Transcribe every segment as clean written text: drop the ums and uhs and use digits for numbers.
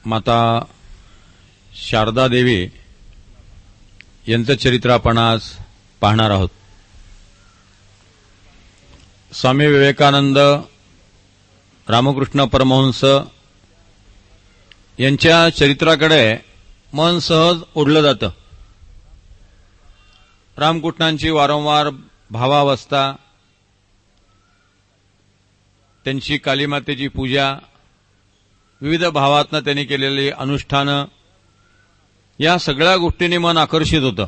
माता शारदा देवी यांचं चरित्र आपण आज पाहणार आहोत. स्वामी विवेकानंद, रामकृष्ण परमहंस यांच्या चरित्राकडे मन सहज ओढलं जातं. रामकृष्णांची वारंवार भावावस्था, त्यांची कालीमातेची पूजा, विविध भावातनं त्यांनी केलेली अनुष्ठानं, या सगळ्या गोष्टींनी मन आकर्षित होतं.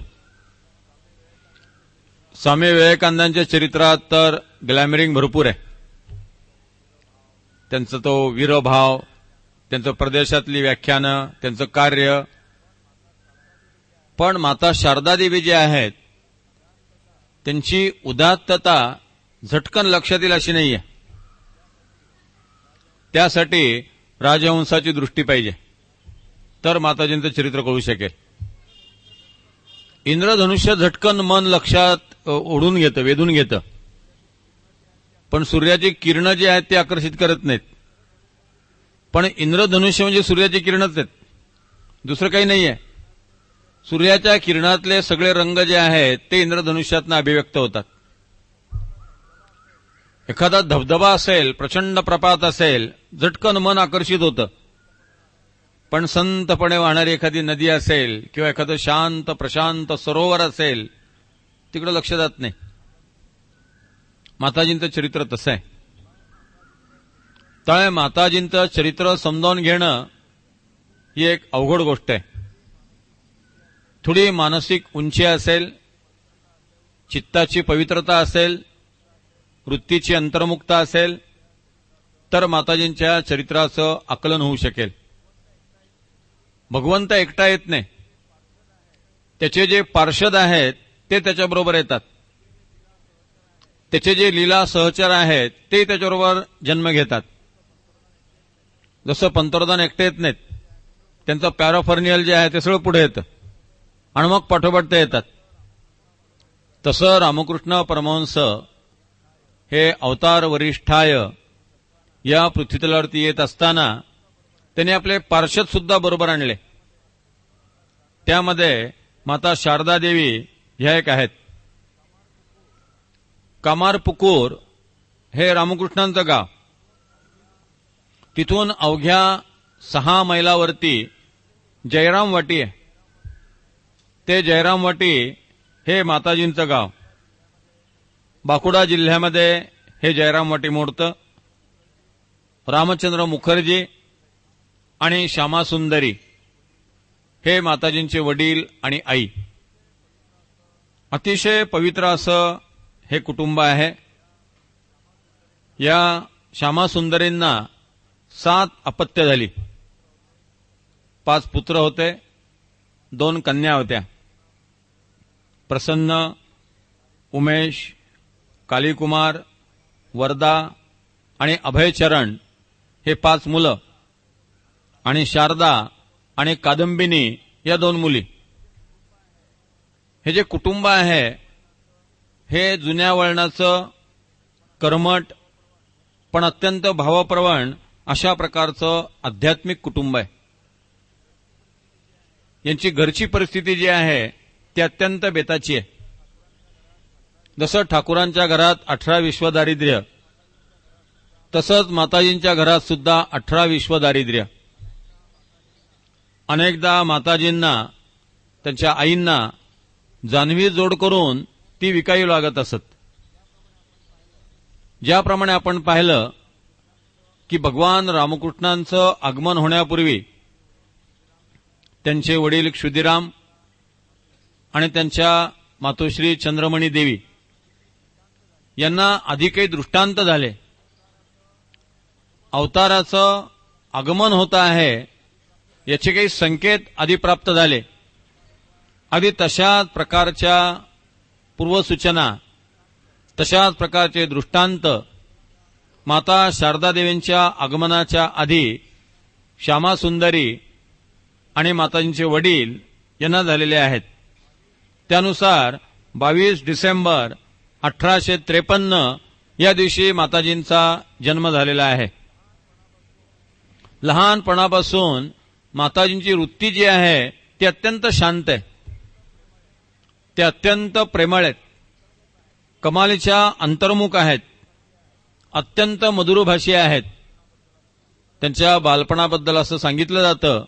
स्वामी विवेकानंदांच्या चरित्रात तर ग्लॅमरिंग भरपूर आहे. त्यांचा तो वीरभाव, त्यांचं प्रदेशातली व्याख्यानं, त्यांचं कार्य. पण माता शारदा देवी जे आहेत त्यांची उदात्तता झटकन लक्षात येईल अशी नाहीये. त्यासाठी राजहंसाची दृष्टी पाहिजे, तर माताजींचं चरित्र कळू शकेल. इंद्रधनुष्य झटकन मन लक्षात ओढून घेतं, वेधून घेतं, पण सूर्याची किरणं जी आहेत ती आकर्षित करत नाहीत. पण इंद्रधनुष्य म्हणजे सूर्याची किरणच आहेत, दुसरं काही नाहीये. सूर्याच्या किरणातले सगळे रंग जे आहेत ते इंद्रधनुष्यातनं अभिव्यक्त होतात. एखादा धबधबा असेल, प्रचंड प्रपात असेल, झटकन मन आकर्षित होतं. पण संतपणे वाहणारी एखादी नदी असेल किंवा एखादं शांत प्रशांत सरोवर असेल, तिकडे लक्ष जात नाही. माताजींचं चरित्र तसं आहे. त्यामुळे माताजींचं चरित्र समजावून घेणं ही एक अवघड गोष्ट आहे. थोडी मानसिक उंची असेल, चित्ताची पवित्रता असेल, वृत्तीची अंतर्मुक्ता असेल, तर माताजींच्या चरित्राचं आकलन होऊ शकेल. भगवंत एकटा येत नाही, त्याचे जे पार्षद आहेत ते त्याच्याबरोबर येतात. त्याचे जे लीला सहचर आहेत ते त्याच्याबरोबर जन्म घेतात. जसं पंतप्रधान एकटे येत नाहीत, त्यांचं पॅराफर्नियल जे आहे ते सगळं पुढे येतं आणि मग पाठोपाठ ते येतात. तसं रामकृष्ण परमहंस हे अवतार वरिष्ठाय या पृथ्वीतलावरती येत असताना त्यांनी आपले पार्षद सुद्धा बरोबर आणले. त्यामध्ये माता शारदा देवी ह्या एक आहेत. कामारपुकूर हे रामकृष्णांचं गाव. तिथून अवघ्या 6 मैलावरती जयराम वाटी आहे. ते जयराम वाटी हे माताजींचं गाव. बाकुडा जिल्ह्यामध्ये हे जयराम वाटी मोडतं. रामचंद्र मुखर्जी आणि श्यामासुंदरी हे माताजींचे वडील आणि आई. अतिशय पवित्र असं हे कुटुंब आहे. या श्यामासुंदरींना 7 अपत्य झाली. 5 पुत्र होते, 2 कन्या होत्या. प्रसन्न, उमेश, कालीकुमार, वरदा आणि अभयचरण हे 5 मुलं, आणि शारदा आणि कादंबिनी या 2 मुली. हे जे कुटुंब आहे हे जुन्या वळणाचं, कर्मठ पण अत्यंत भावप्रवण अशा प्रकारचं आध्यात्मिक कुटुंब आहे. यांची घरची परिस्थिती जी आहे ती अत्यंत बेताची आहे. जसं ठाकुरांच्या घरात 18 विश्वदारिद्र्य, तसंच माताजींच्या घरात सुद्धा 18 विश्वदारिद्र्य. अनेकदा माताजींना, त्यांच्या आईंना जानवी जोड करून ती विकावी लागत असत. ज्याप्रमाणे आपण पाहिलं की भगवान रामकृष्णांचं आगमन होण्यापूर्वी त्यांचे वडील क्षुदिराम आणि त्यांच्या मातोश्री चंद्रमणी देवी यांना आधी काही दृष्टांत झाले. अवताराचं आगमन होत आहे याचे काही संकेत आधी प्राप्त झाले. अगदी तशाच प्रकारच्या पूर्वसूचना, तशाच प्रकारचे दृष्टांत माता शारदा देवींच्या आगमनाच्या आधी श्यामासुंदरी आणि माताजींचे वडील यांना झालेले आहेत. त्यानुसार 22 डिसेंबर 1853 या दिवशी माताजींचा जन्म झालेला आहे. लहानपणापासून माताजींची वृत्ती जी आहे ती अत्यंत शांत आहे, ते अत्यंत प्रेमळ आहेत, कमालीच्या अंतर्मुख आहेत, अत्यंत मधुरभाषी आहेत. त्यांच्या बालपणाबद्दल असं सांगितलं जातं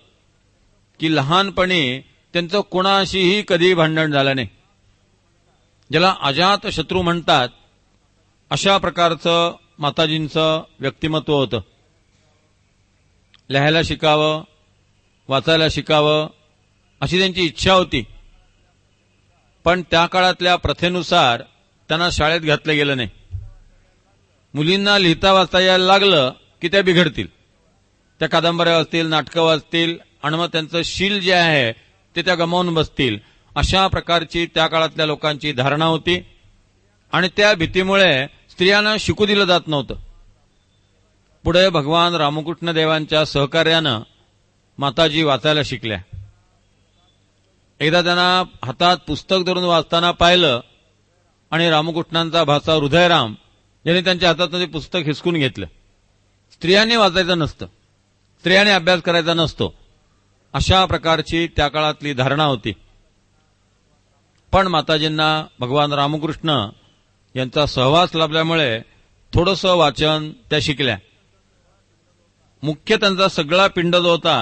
की लहानपणी त्यांचं कोणाशीही कधी भांडण झालं नाही. ज्याला अजात शत्रू म्हणतात अशा प्रकारचं माताजींचं व्यक्तिमत्व होतं. लिहायला शिकावं, वाचायला शिकावं अशी त्यांची इच्छा होती, पण त्या काळातल्या प्रथेनुसार त्यांना शाळेत घातलं गेलं नाही. मुलींना लिहिता वाचता यायला लागलं की त्या बिघडतील, त्या कादंबऱ्या वाचतील, नाटकं वाचतील आणि मग त्यांचं शील जे आहे ते त्या गमावून बसतील, अशा प्रकारची त्या काळातल्या लोकांची धारणा होती. आणि त्या भीतीमुळे स्त्रियांना शिकू दिलं जात नव्हतं. पुढे भगवान रामकृष्ण देवांच्या सहकार्यानं माताजी वाचायला शिकल्या. एकदा त्यांना हातात पुस्तक धरून वाचताना पाहिलं आणि रामकृष्णांचा भाचा हृदयराम यांनी त्यांच्या हातातून ते पुस्तक हिसकून घेतलं. स्त्रियांनी वाचायचं नसतं, स्त्रियांनी अभ्यास करायचा नसतो, अशा प्रकारची त्या काळातली धारणा होती. पण माताजींना भगवान रामकृष्ण यांचा सहवास लाभल्यामुळे थोडंसं वाचन त्या शिकल्या. मुख्य त्यांचा सगळा पिंड जो होता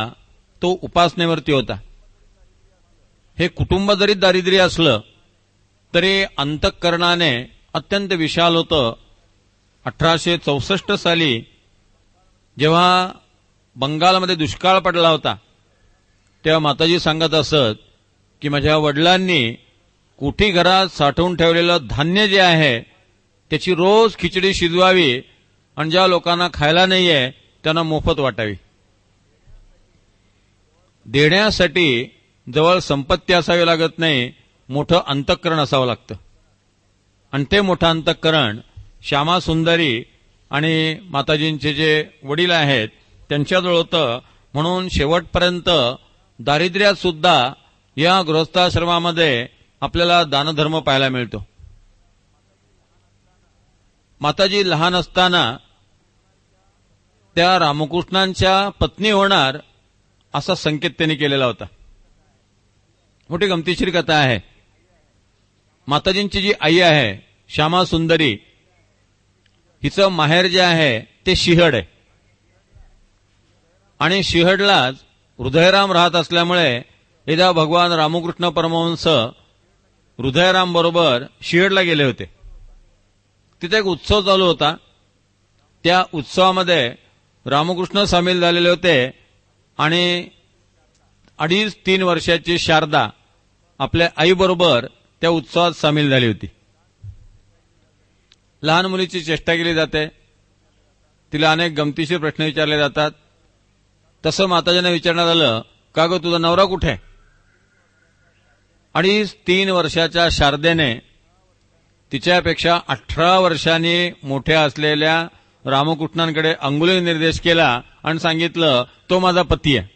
तो उपासनेवरती होता. हे कुटुंब जरी दारिद्र्य असलं तरी अंतःकरणाने अत्यंत विशाल होतं. 1864 साली जेव्हा बंगालमध्ये दुष्काळ पडला होता तेव्हा माताजी सांगत असत की माझ्या वडिलांनी कोठी घरात साठवून ठेवलेलं धान्य जे आहे त्याची रोज खिचडी शिजवावी आणि ज्या लोकांना खायला नाहीये त्यांना मोफत वाटावी. देण्यासाठी जवळ संपत्ती असावी लागत नाही, मोठं अंतःकरण असावं लागतं. आणि ते मोठं अंतःकरण श्यामा सुंदरी आणि माताजींचे जे वडील आहेत त्यांच्याजवळ होतं. म्हणून शेवटपर्यंत दारिद्र्यात सुद्धा या गृहस्थाश्रमामध्ये आपल्याला दानधर्म पाहायला मिळतो. माताजी लहान असताना त्या रामकृष्णांच्या पत्नी होणार असा संकेत त्यांनी केलेला होता. मोठी गमतीशीर कथा आहे. माताजींची जी आई आहे श्यामा सुंदरी, हिचं माहेर जे आहे ते शिहड आहे आणि शिहडलाच हृदयराम राहत असल्यामुळे एकदा भगवान रामकृष्ण परमहंस हृदयराम बरोबर शिहडला गेले होते. तिथे एक उत्सव चालू होता. त्या उत्सवामध्ये रामकृष्ण सामील झालेले होते आणि 2.5-3 वर्षाची शारदा आपल्या आईबरोबर त्या उत्सवात सामील झाली होती. लहान मुलीची चेष्टा केली जाते, तिला अनेक गमतीशीर प्रश्न विचारले जातात. तसं माताजींना विचारण्यात आलं, का गं तुझा नवरा कुठे आहे? 2.5-3 वर्षाच्या शारदेने तिच्यापेक्षा 18 वर्षांनी मोठ्या असलेल्या रामकृष्णांकडे अंगुली निर्देश केला आणि सांगितलं, तो माझा पती आहे.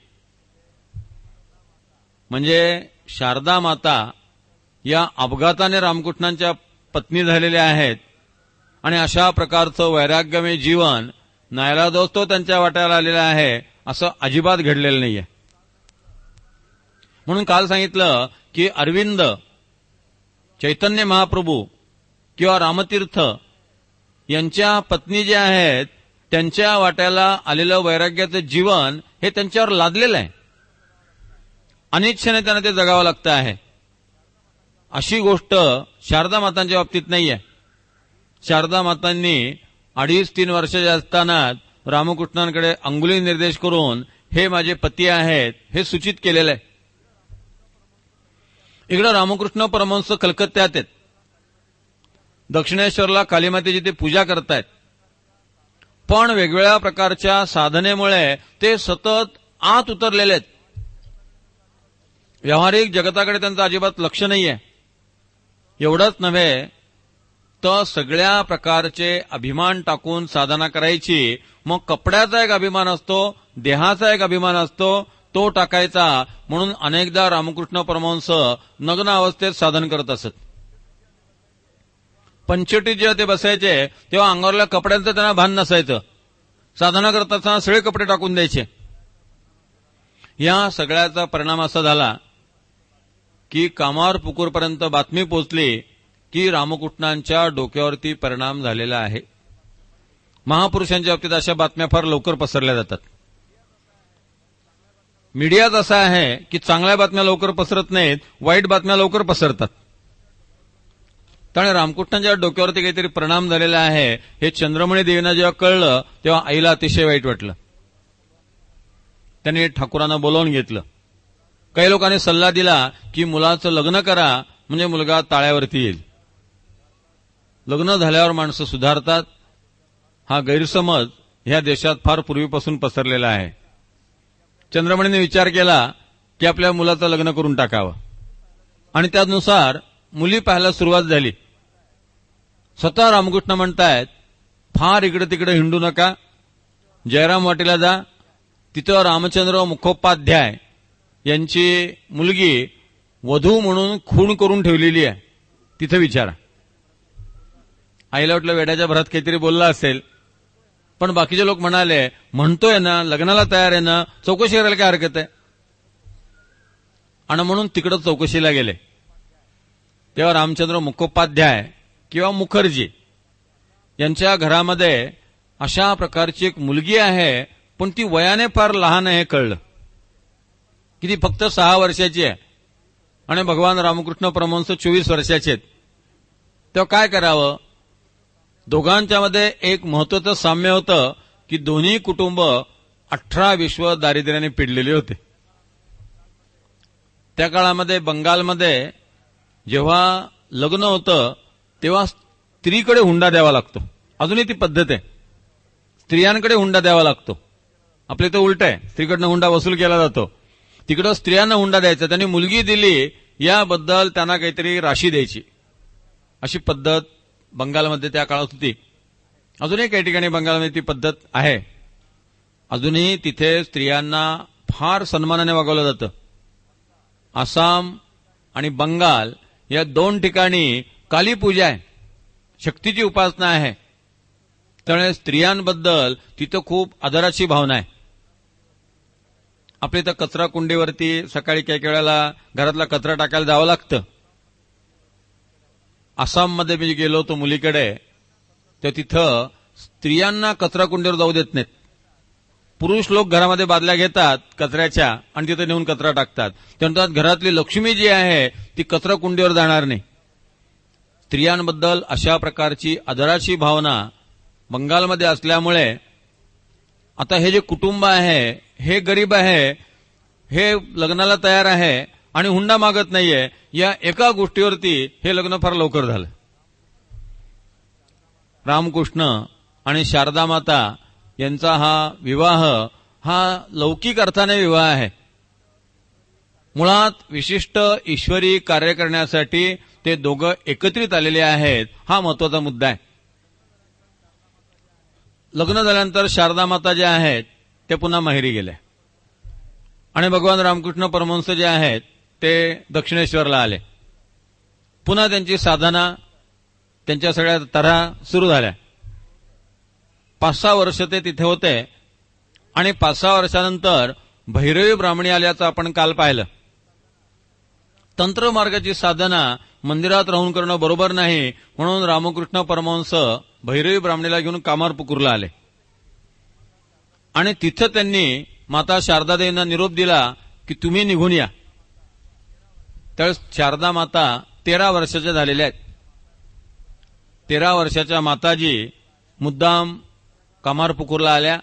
म्हणजे शारदा माता या अपघाताने रामकृष्णांच्या पत्नी झालेल्या आहेत आणि अशा प्रकारचं वैराग्यमय जीवन नाईलाजास्तव त्यांच्या वाट्याला आलेलं आहे असं अजिबात घडलेलं नाहीये. म्हणून काल सांगितलं की अरविंद, चैतन्य महाप्रभू किंवा रामतीर्थ यांच्या पत्नी ज्या आहेत त्यांच्या वाट्याला आलेलं वैराग्याचं जीवन हे त्यांच्यावर लादलेलं आहे. अनिच्छेने त्यांना ते जगावं लागतं आहे. अशी गोष्ट शारदा मातांच्या बाबतीत नाहीये. शारदा मातांनी 2.5-3 वर्षाचे असताना रामकृष्णांकडे अंगुली निर्देश करून हे माझे पती आहेत हे सूचित केलेलं आहे. इकडे रामकृष्ण परमहंस कलकत्त्यात आहेत. दक्षिणेश्वरला कालीमातेची ते पूजा करतायत, पण वेगवेगळ्या प्रकारच्या साधनेमुळे ते सतत आत उतरलेले आहेत. व्यावहारिक जगताकडे त्यांचं अजिबात लक्ष नाहीये. एवढंच नव्हे तर सगळ्या प्रकारचे अभिमान टाकून साधना करायची. मग कपड्याचा एक अभिमान असतो, देहाचा एक अभिमान असतो, तो टाकायचा. म्हणून अनेकदा रामकृष्ण परमहंस नग्न अवस्थेत साधन करत असत. पंचवटीत जेव्हा ते बसायचे तेव्हा अंगावरल्या कपड्यांचं त्यांना भान नसायचं. साधना करत असताना सगळे कपडे टाकून द्यायचे. या सगळ्याचा परिणाम असा झाला की कामार पुकूरपर्यंत बातमी पोहोचली की रामकृष्णांच्या डोक्यावरती परिणाम झालेला आहे. महापुरुषांच्या बाबतीत अशा बातम्या फार लवकर पसरल्या जातात. मीडियात असा आहे की चांगल्या बातम्या लवकर पसरत नाहीत, वाईट बातम्या लवकर पसरतात. त्यामुळे रामकृष्णांच्या डोक्यावरती काहीतरी परिणाम झालेला आहे हे चंद्रमणी देवींना जेव्हा कळलं तेव्हा आईला अतिशय वाईट वाटलं. त्यांनी ठाकूरांना बोलावून घेतलं. काही लोकांनी सल्ला दिला की मुलाचं लग्न करा म्हणजे मुलगा ताळ्यावरती येईल. लग्न झाल्यावर माणसं सुधारतात हा गैरसमज ह्या देशात फार पूर्वीपासून पसरलेला आहे. चंद्रमणीने विचार केला की आपल्या मुलाचं लग्न करून टाकावं आणि त्यानुसार मुली पाहायला सुरुवात झाली. स्वतः रामकृष्ण म्हणतायत फार इकडे तिकडे हिंडू नका, जयराम वाटेला जा, तिथं रामचंद्र मुखोपाध्याय यांची मुलगी वधू म्हणून खूण करून ठेवलेली आहे, तिथं विचारा. आईला वाटलं वेड्याच्या भरात काहीतरी बोलला असेल, पण बाकीचे लोक म्हणाले म्हणतोय ना, लग्नाला तयार आहे ना, चौकशी करायला काय हरकत आहे. आणि म्हणून तिकडं चौकशीला गेले. तेव्हा रामचंद्र मुखोपाध्याय किंवा मुखर्जी यांच्या घरामध्ये अशा प्रकारची एक मुलगी आहे, पण ती वयाने फार लहान आहे हे कळलं की ती फक्त 6 वर्षाची आहे आणि भगवान रामकृष्ण परमहंस 24 वर्षाचे आहेत. तेव्हा काय करावं. दोघांच्या मध्ये एक महत्वाचं साम्य होतं की दोन्ही कुटुंब 18 विश्व दारिद्र्याने पिडलेले होते. त्या काळामध्ये बंगालमध्ये जेव्हा लग्न होतं तेव्हा स्त्रीकडे हुंडा द्यावा लागतो. अजूनही ती पद्धत आहे, स्त्रियांकडे हुंडा द्यावा लागतो. आपले तर उलट आहे, स्त्रीकडनं हुंडा वसूल केला जातो. तिकडं स्त्रियांना हुंडा द्यायचा. त्यांनी मुलगी दिली याबद्दल त्यांना काहीतरी राशी द्यायची, अशी पद्धत बंगालमध्ये त्या काळात होती. अजूनही काही ठिकाणी बंगालमध्ये ती पद्धत आहे. अजूनही तिथे स्त्रियांना फार सन्मानाने वागवलं जातं. आसाम आणि बंगाल या 2 ठिकाणी काली पूजा आहे, शक्तीची उपासना आहे. त्यामुळे स्त्रियांबद्दल तिथं खूप आदराची भावना आहे. आपल्या इथं कचरा कुंडीवरती सकाळी काही वेळेला घरातला कचरा टाकायला जावं लागतं. आसाममध्ये मी गेलो होतो मुलीकडे, तर तिथं स्त्रियांना कचरा कुंडीवर जाऊ देत नाहीत. पुरुष लोक घरामध्ये बादल्या घेतात कचऱ्याच्या आणि तिथे नेऊन कचरा टाकतात. त्यानंतर घरातली लक्ष्मी जी आहे ती कचरा कुंडीवर जाणार नाही. स्त्रियांबद्दल अशा प्रकारची आदराची भावना बंगालमध्ये असल्यामुळे आता हे जे कुटुंब आहे हे गरीब आहे, हे लग्नाला तयार आहे आणि हुंडा मागत नाहीये, या एका गोष्टीवरती हे लग्न फार लवकर झालं. रामकृष्ण आणि शारदा माता यांचा हा विवाह हा लौकिक अर्थाने विवाह आहे. मुळात विशिष्ट ईश्वरी कार्य करण्यासाठी ते दोघं एकत्रित आलेले आहेत, हा महत्वाचा मुद्दा आहे. लग्न झाल्यानंतर शारदा माता ज्या आहेत ते पुन्हा माहेरी गेल्या आणि भगवान रामकृष्ण परमहंस जे आहेत ते दक्षिणेश्वरला आले. पुन्हा त्यांची साधना, त्यांच्या सगळ्या तऱ्हा सुरू झाल्या. 5-6 वर्ष ते तिथे होते आणि 5-6 वर्षानंतर भैरवी ब्राह्मणी आल्याचं आपण काल पाहिलं. तंत्रमार्गाची साधना मंदिरात राहून करणं बरोबर नाही, म्हणून रामकृष्ण परमहंस भैरवी ब्राह्मणीला घेऊन कामारपुकूरला आले आणि तिथं त्यांनी माता शारदादेवींना निरोप दिला की तुम्ही निघून या. त्यावेळेस शारदा माता 13 वर्षाच्या झालेल्या आहेत. 13 वर्षाच्या माताजी मुद्दाम कामारपुकूरला आल्या.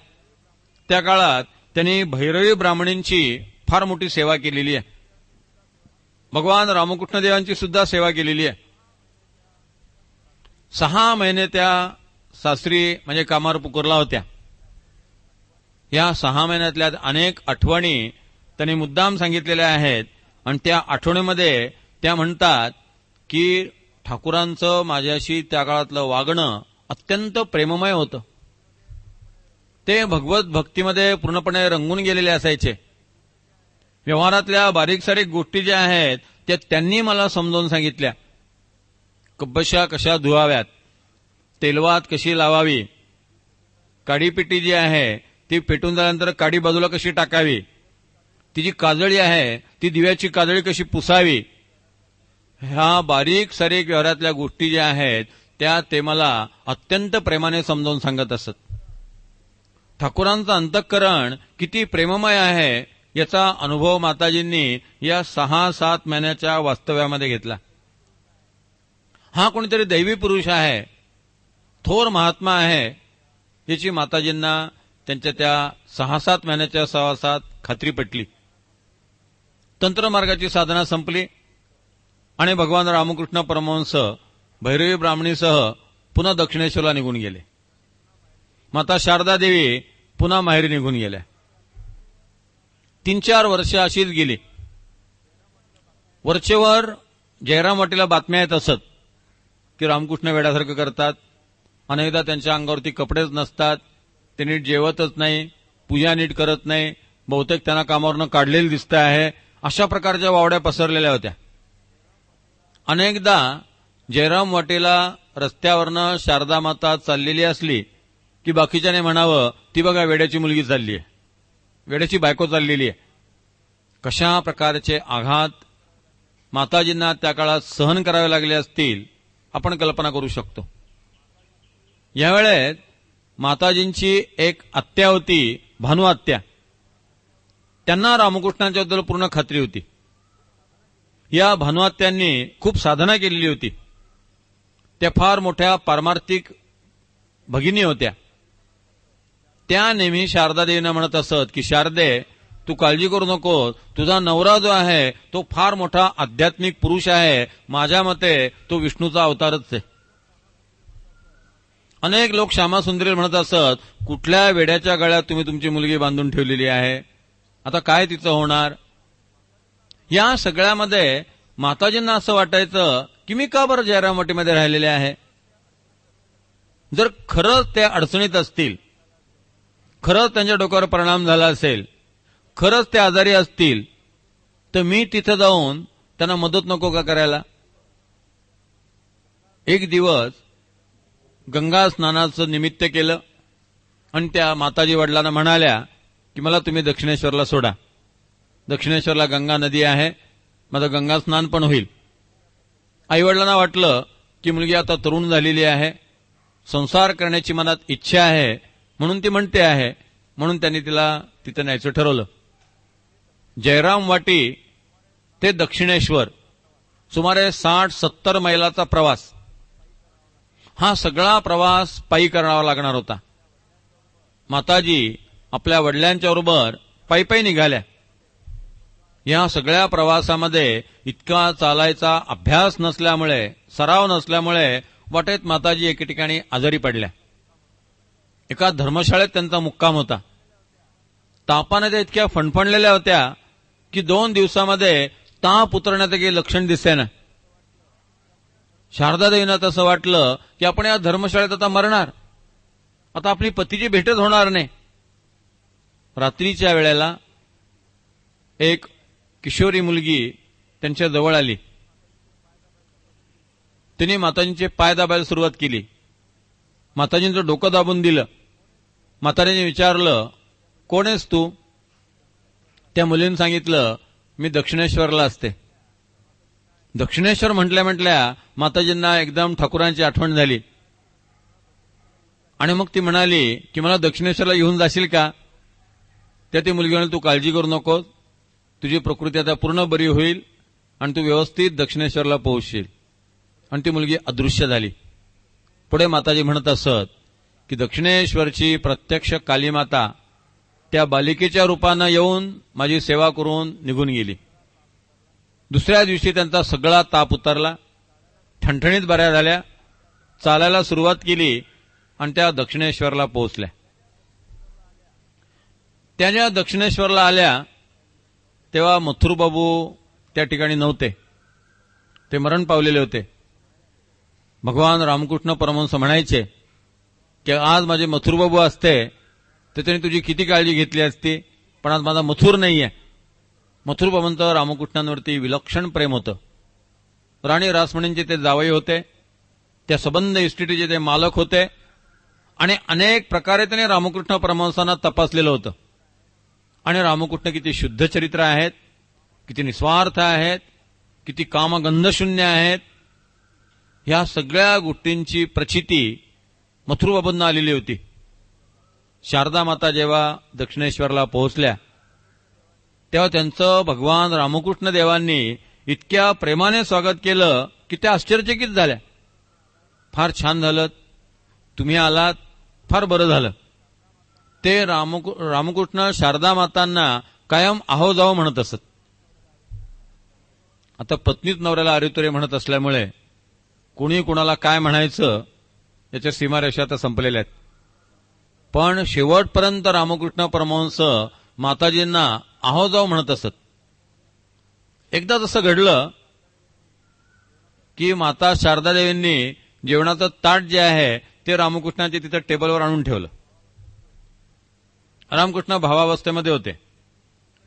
त्या काळात त्यांनी भैरवी ब्राह्मणींची फार मोठी सेवा केलेली आहे. भगवान रामकृष्ण देवांची सुद्धा सेवा केलेली आहे. 6 महिने त्या सासरी म्हणजे कामारपुकूरला होत्या. या 6 महिन्यातल्या अनेक आठवणी त्यांनी मुद्दाम सांगितलेल्या आहेत आणि त्या आठवणीमध्ये त्या म्हणतात की ठाकूरांचं माझ्याशी त्या काळातलं वागणं अत्यंत प्रेममय होतं. ते भगवत भक्तीमध्ये पूर्णपणे रंगून गेलेले असायचे. व्यवहारातल्या बारीक सारीक गोष्टी ज्या आहेत त्या त्यांनी मला समजावून सांगितल्या. कब्बशा कशा धुवाव्यात, तेलवात कशी लावावी, काडीपिटी जी आहे ती पेटून झाल्यानंतर काडी बाजूला कशी टाकावी, ती जी काजळी आहे ती दिव्याची काजळी कशी पुसावी, ह्या बारीक सारीक व्यवहारातल्या गोष्टी ज्या आहेत त्या ते मला अत्यंत प्रेमाने समजावून सांगत असत. ठाकूरांचं अंतःकरण किती प्रेममय आहे याचा अनुभव माताजींनी या 6-7 महिन्याच्या वास्तव्यामध्ये घेतला. हा कोणीतरी दैवी पुरुष आहे, थोर महात्मा आहे, याची माताजींना त्यांच्या त्या 6-7 महिन्याच्या सहवासात खात्री पटली. तंत्रमार्गाची साधना संपली आणि भगवान रामकृष्ण परमहंस भैरवी ब्राह्मणीसह पुन्हा दक्षिणेश्वरला निघून गेले. माता शारदा देवी पुन्हा माहेरी निघून गेल्या. 3-4 वर्ष अशीच गेली. वरचेवर जयराम वाटीला बातम्या येत असत की रामकृष्ण वेड्यासारखं करतात, अनेकदा त्यांच्या अंगावरती कपडेच नसतात, ते नीट जेवतच नाही, पूजा नीट करत नाही, बहुतेक त्यांना कामावरनं काढलेलं दिसतं आहे, अशा प्रकारच्या वावड्या पसरलेल्या होत्या. अनेकदा जयराम वाटेला रस्त्यावरनं शारदा माता चाललेली असली की बाकीच्याने म्हणावं, ती बघा वेड्याची मुलगी चालली आहे, वेड्याची बायको चाललेली आहे. कशा प्रकारचे आघात माताजींना त्या काळात सहन करावे लागले असतील आपण कल्पना करू शकतो. यावेळेस माताजींची एक आत्या होती, भानू आत्या. त्यांना रामकृष्णांच्याबद्दल पूर्ण खात्री होती. या भानुआत्यांनी खूप साधना केलेली होती. त्या फार मोठ्या पारमार्थिक भगिनी होत्या. त्या नेहमी शारदा देवींना म्हणत असत की शारदे, तू काळजी करू नको, तुझा नवरा जो आहे तो फार मोठा आध्यात्मिक पुरुष आहे, माझ्या मते तो विष्णूचा अवतारच आहे. अनेक लोक श्यामासुंदरी म्हणत असत, कुठल्या वेड्याच्या गळ्यात तुम्ही तुमची मुलगी बांधून ठेवलेली आहे, आता काय तिचं होणार. या सगळ्यामध्ये माताजींना असं वाटायचं की मी का बरं जयरामवाटीमध्ये राहिलेले आहे. जर खरंच त्या अडचणीत असतील, खरंच त्यांच्या डोक्यावर परिणाम झाला असेल, खरंच ते आजारी असतील, तर मी तिथे जाऊन त्यांना मदत नको का करायला. एक दिवस गंगा स्नानाचं निमित्त केलं आणि त्या माताजी वडिलांना म्हणाल्या की मला तुम्ही दक्षिणेश्वरला सोडा, दक्षिणेश्वरला गंगा नदी आहे, माझं गंगा स्नान पण होईल. आईवडिलांना वाटलं की मुलगी आता तरुण झालेली आहे, संसार करण्याची मनात इच्छा आहे, म्हणून ती म्हणते आहे, म्हणून त्यांनी तिला तिथं न्यायचं ठरवलं. जयराम वाटी ते दक्षिणेश्वर सुमारे 60-70 मैलाचा प्रवास. हा सगळा प्रवास पायी करावा लागणार होता. माताजी आपल्या वडिलांच्या बरोबर पायी निघाल्या. या सगळ्या प्रवासामध्ये इतका चालायचा अभ्यास नसल्यामुळे, सराव नसल्यामुळे वाटेत माताजी एके ठिकाणी आजारी पडल्या. एका धर्मशाळेत त्यांचा मुक्काम होता. तापाने त्या इतक्या फणफणलेल्या होत्या की 2 दिवसामध्ये ताप उतरण्याचं काही लक्षण दिसेना. शारदा देवींना तसं वाटलं की आपण या धर्मशाळेत आता मरणार, आता आपली पतीची भेटच होणार नाही. रात्रीच्या वेळेला एक किशोरी मुलगी त्यांच्या जवळ आली. तिने माताजींचे पाय दाबायला सुरुवात केली. माताजींचं डोकं दाबून दिलं. माताजींनी विचारलं, कोण आहेस तू. त्या मुलीने सांगितलं, मी दक्षिणेश्वरला असते. दक्षिणेश्वर म्हटल्या माताजींना एकदम ठाकूरांची आठवण झाली आणि मग ती म्हणाली की मला दक्षिणेश्वरला घेऊन जाशील का. त्या ती मुलगी म्हणाली, तू काळजी करू नको, तुझी प्रकृती आता पूर्ण बरी होईल आणि तू व्यवस्थित दक्षिणेश्वरला पोहोचशील. आणि ती मुलगी अदृश्य झाली. पुढे माताजी म्हणत असत की दक्षिणेश्वरची प्रत्यक्ष कालीमाता त्या बालिकेच्या रूपानं येऊन माझी सेवा करून निघून गेली. दुसऱ्या दिवशी त्यांचा सगळा ताप उतरला, ठणठणीत बऱ्या झाल्या, चालायला सुरुवात केली आणि त्या दक्षिणेश्वरला पोहोचल्या. त्या ज्या दक्षिणेश्वरला आल्या तेव्हा मथुरबाबू त्या ठिकाणी नव्हते, ते मरण पावलेले होते. भगवान रामकृष्ण परमहंस म्हणायचे की आज माझे मथुरबाबू असते तर त्यांनी तुझी किती काळजी घेतली असती, पण आज माझा मथुर नाहीये. मथुरबाबूंचं रामकृष्णांवरती विलक्षण प्रेम होतं. राणी रासमणींचे ते जावई होते, त्या संबंध इस्टेटीचे ते मालक होते आणि अनेक प्रकारे त्याने रामकृष्ण परमहंसांना तपासलेलं होतं. आणि रामकृष्ण किती शुद्ध चरित्र आहेत, किती निस्वार्थ आहेत, किती कामगंधशून्य आहेत, ह्या सगळ्या गोष्टींची प्रचिती मथुरबाबांना आलेली होती. शारदा माता जेव्हा दक्षिणेश्वरला पोहोचल्या तेव्हा त्यांचं भगवान रामकृष्ण देवांनी इतक्या प्रेमाने स्वागत केलं की त्या आश्चर्यचकित झाल्या. फार छान झालं, तुम्ही आलात, फार बरं झालं. ते रामकृष्ण शारदा मातांना कायम आहो जाओ म्हणत असत. आता पत्नीच नवऱ्याला अरे म्हणत असल्यामुळे कोणी कुणाला काय म्हणायचं याच्या सीमारेषा आता संपलेल्या आहेत. पण शेवटपर्यंत रामकृष्ण परमहंस माताजींना आहो जाओ म्हणत असत. एकदा तसं घडलं की माता शारदादेवींनी जेवणाचं ताट जे आहे ते रामकृष्णाच्या तिथं टेबलवर आणून ठेवलं. रामकृष्ण भावावस्थेमध्ये होते.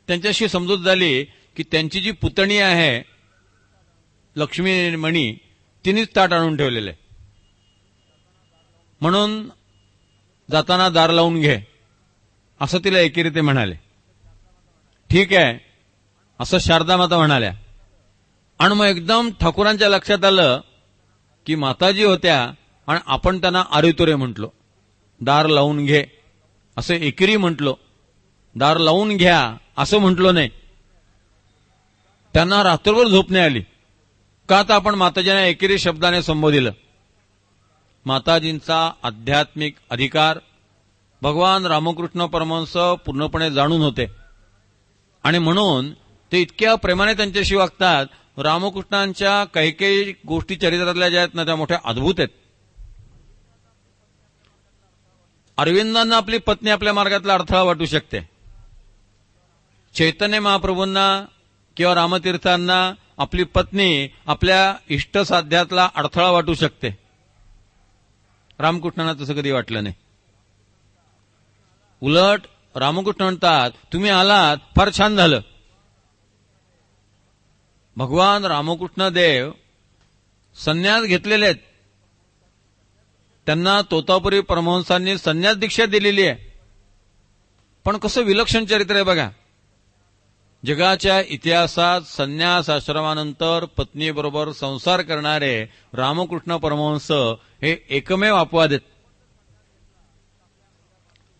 त्यांच्याशी समजूत झाली की त्यांची जी पुतणी आहे लक्ष्मीमणी तिनेच ताट आणून ठेवलेलं आहे, म्हणून जाताना दार लावून घे असं तिला एकेरी ते म्हणाले. ठीक आहे असं शारदा माता म्हणाल्या. आणि मग एकदम ठाकूरांच्या लक्षात आलं की माताजी होत्या आणि आपण त्यांना आरेतुरे म्हटलो, दार लावून घे असं एकेरी म्हटलो, दार लावून घ्या असं म्हटलो नाही. त्यांना रात्रभर झोप नाही आली. का तर आपण माताजींना एकेरी शब्दाने संबोधिलं. माताजींचा आध्यात्मिक अधिकार भगवान रामकृष्ण परमहंस पूर्णपणे जाणून होते आणि म्हणून ते इतक्या प्रेमाने त्यांच्याशी वागतात. रामकृष्णांच्या काही काही गोष्टी चरित्रातल्या ज्या आहेत ना त्या मोठ्या अद्भुत आहेत. अरविंदांना आपली पत्नी आपल्या मार्गातला अडथळा वाटू शकते. चैतन्य महाप्रभूंना किंवा रामतीर्थांना आपली पत्नी आपल्या इष्टसाध्यातला अडथळा वाटू शकते. रामकृष्णांना तसं कधी वाटलं नाही. उलट रामकृष्ण म्हणतात तुम्ही आलात, फार छान झालं. भगवान रामकृष्ण देव संन्यास घेतलेले आहेत. त्यांना तोतापुरी परमहंसांनी संन्यास दीक्षा दिलेली आहे. पण कसं विलक्षण चरित्र आहे बघा. जगाच्या इतिहासात संन्यास आश्रमानंतर पत्नीबरोबर संसार करणारे रामकृष्ण परमहंस हे एकमेव अपवाद आहेत.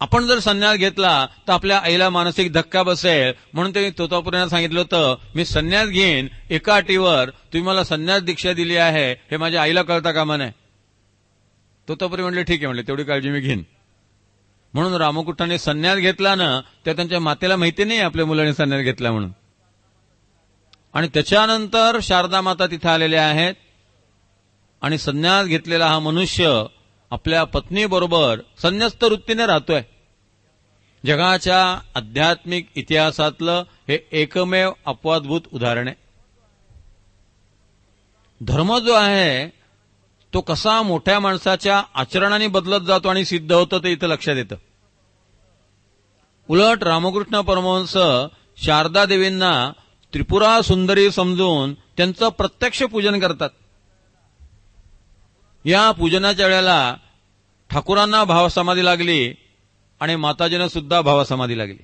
आपण जर संन्यास घेतला तर आपल्या आईला मानसिक धक्का बसेल, म्हणून त्यांनी तोतापुरींना सांगितलं होतं मी संन्यास घेईन एका अटीवर, तुम्ही मला संन्यास दीक्षा दिली आहे हे माझ्या आईला कळता कामा नये. तोतापुरी म्हणले ठीक आहे, म्हणले तेवढी काळजी मी घेईन. म्हणून रामकृष्णांनी संन्यास घेतला ना तर त्यांच्या मातेला माहिती नाही आपल्या मुलाने संन्यास घेतला म्हणून. आणि त्याच्यानंतर शारदा माता तिथे आलेल्या आहेत आणि संन्यास घेतलेला हा मनुष्य आपल्या पत्नीबरोबर संन्यस्त वृत्तीने राहतोय. जगाच्या आध्यात्मिक इतिहासातलं हे एकमेव अपवादभूत उदाहरण आहे. धर्म जो आहे तो कसा मोठ्या माणसाच्या आचरणाने बदलत जातो आणि सिद्ध होतं ते इथं लक्षात येतं. उलट रामकृष्ण परमहंस शारदा देवींना त्रिपुरा सुंदरी समजून त्यांचं प्रत्यक्ष पूजन करतात. या पूजनाच्या वेळेला ठाकूरांना भावसमाधी लागली आणि माताजींना सुद्धा भावसमाधी लागली.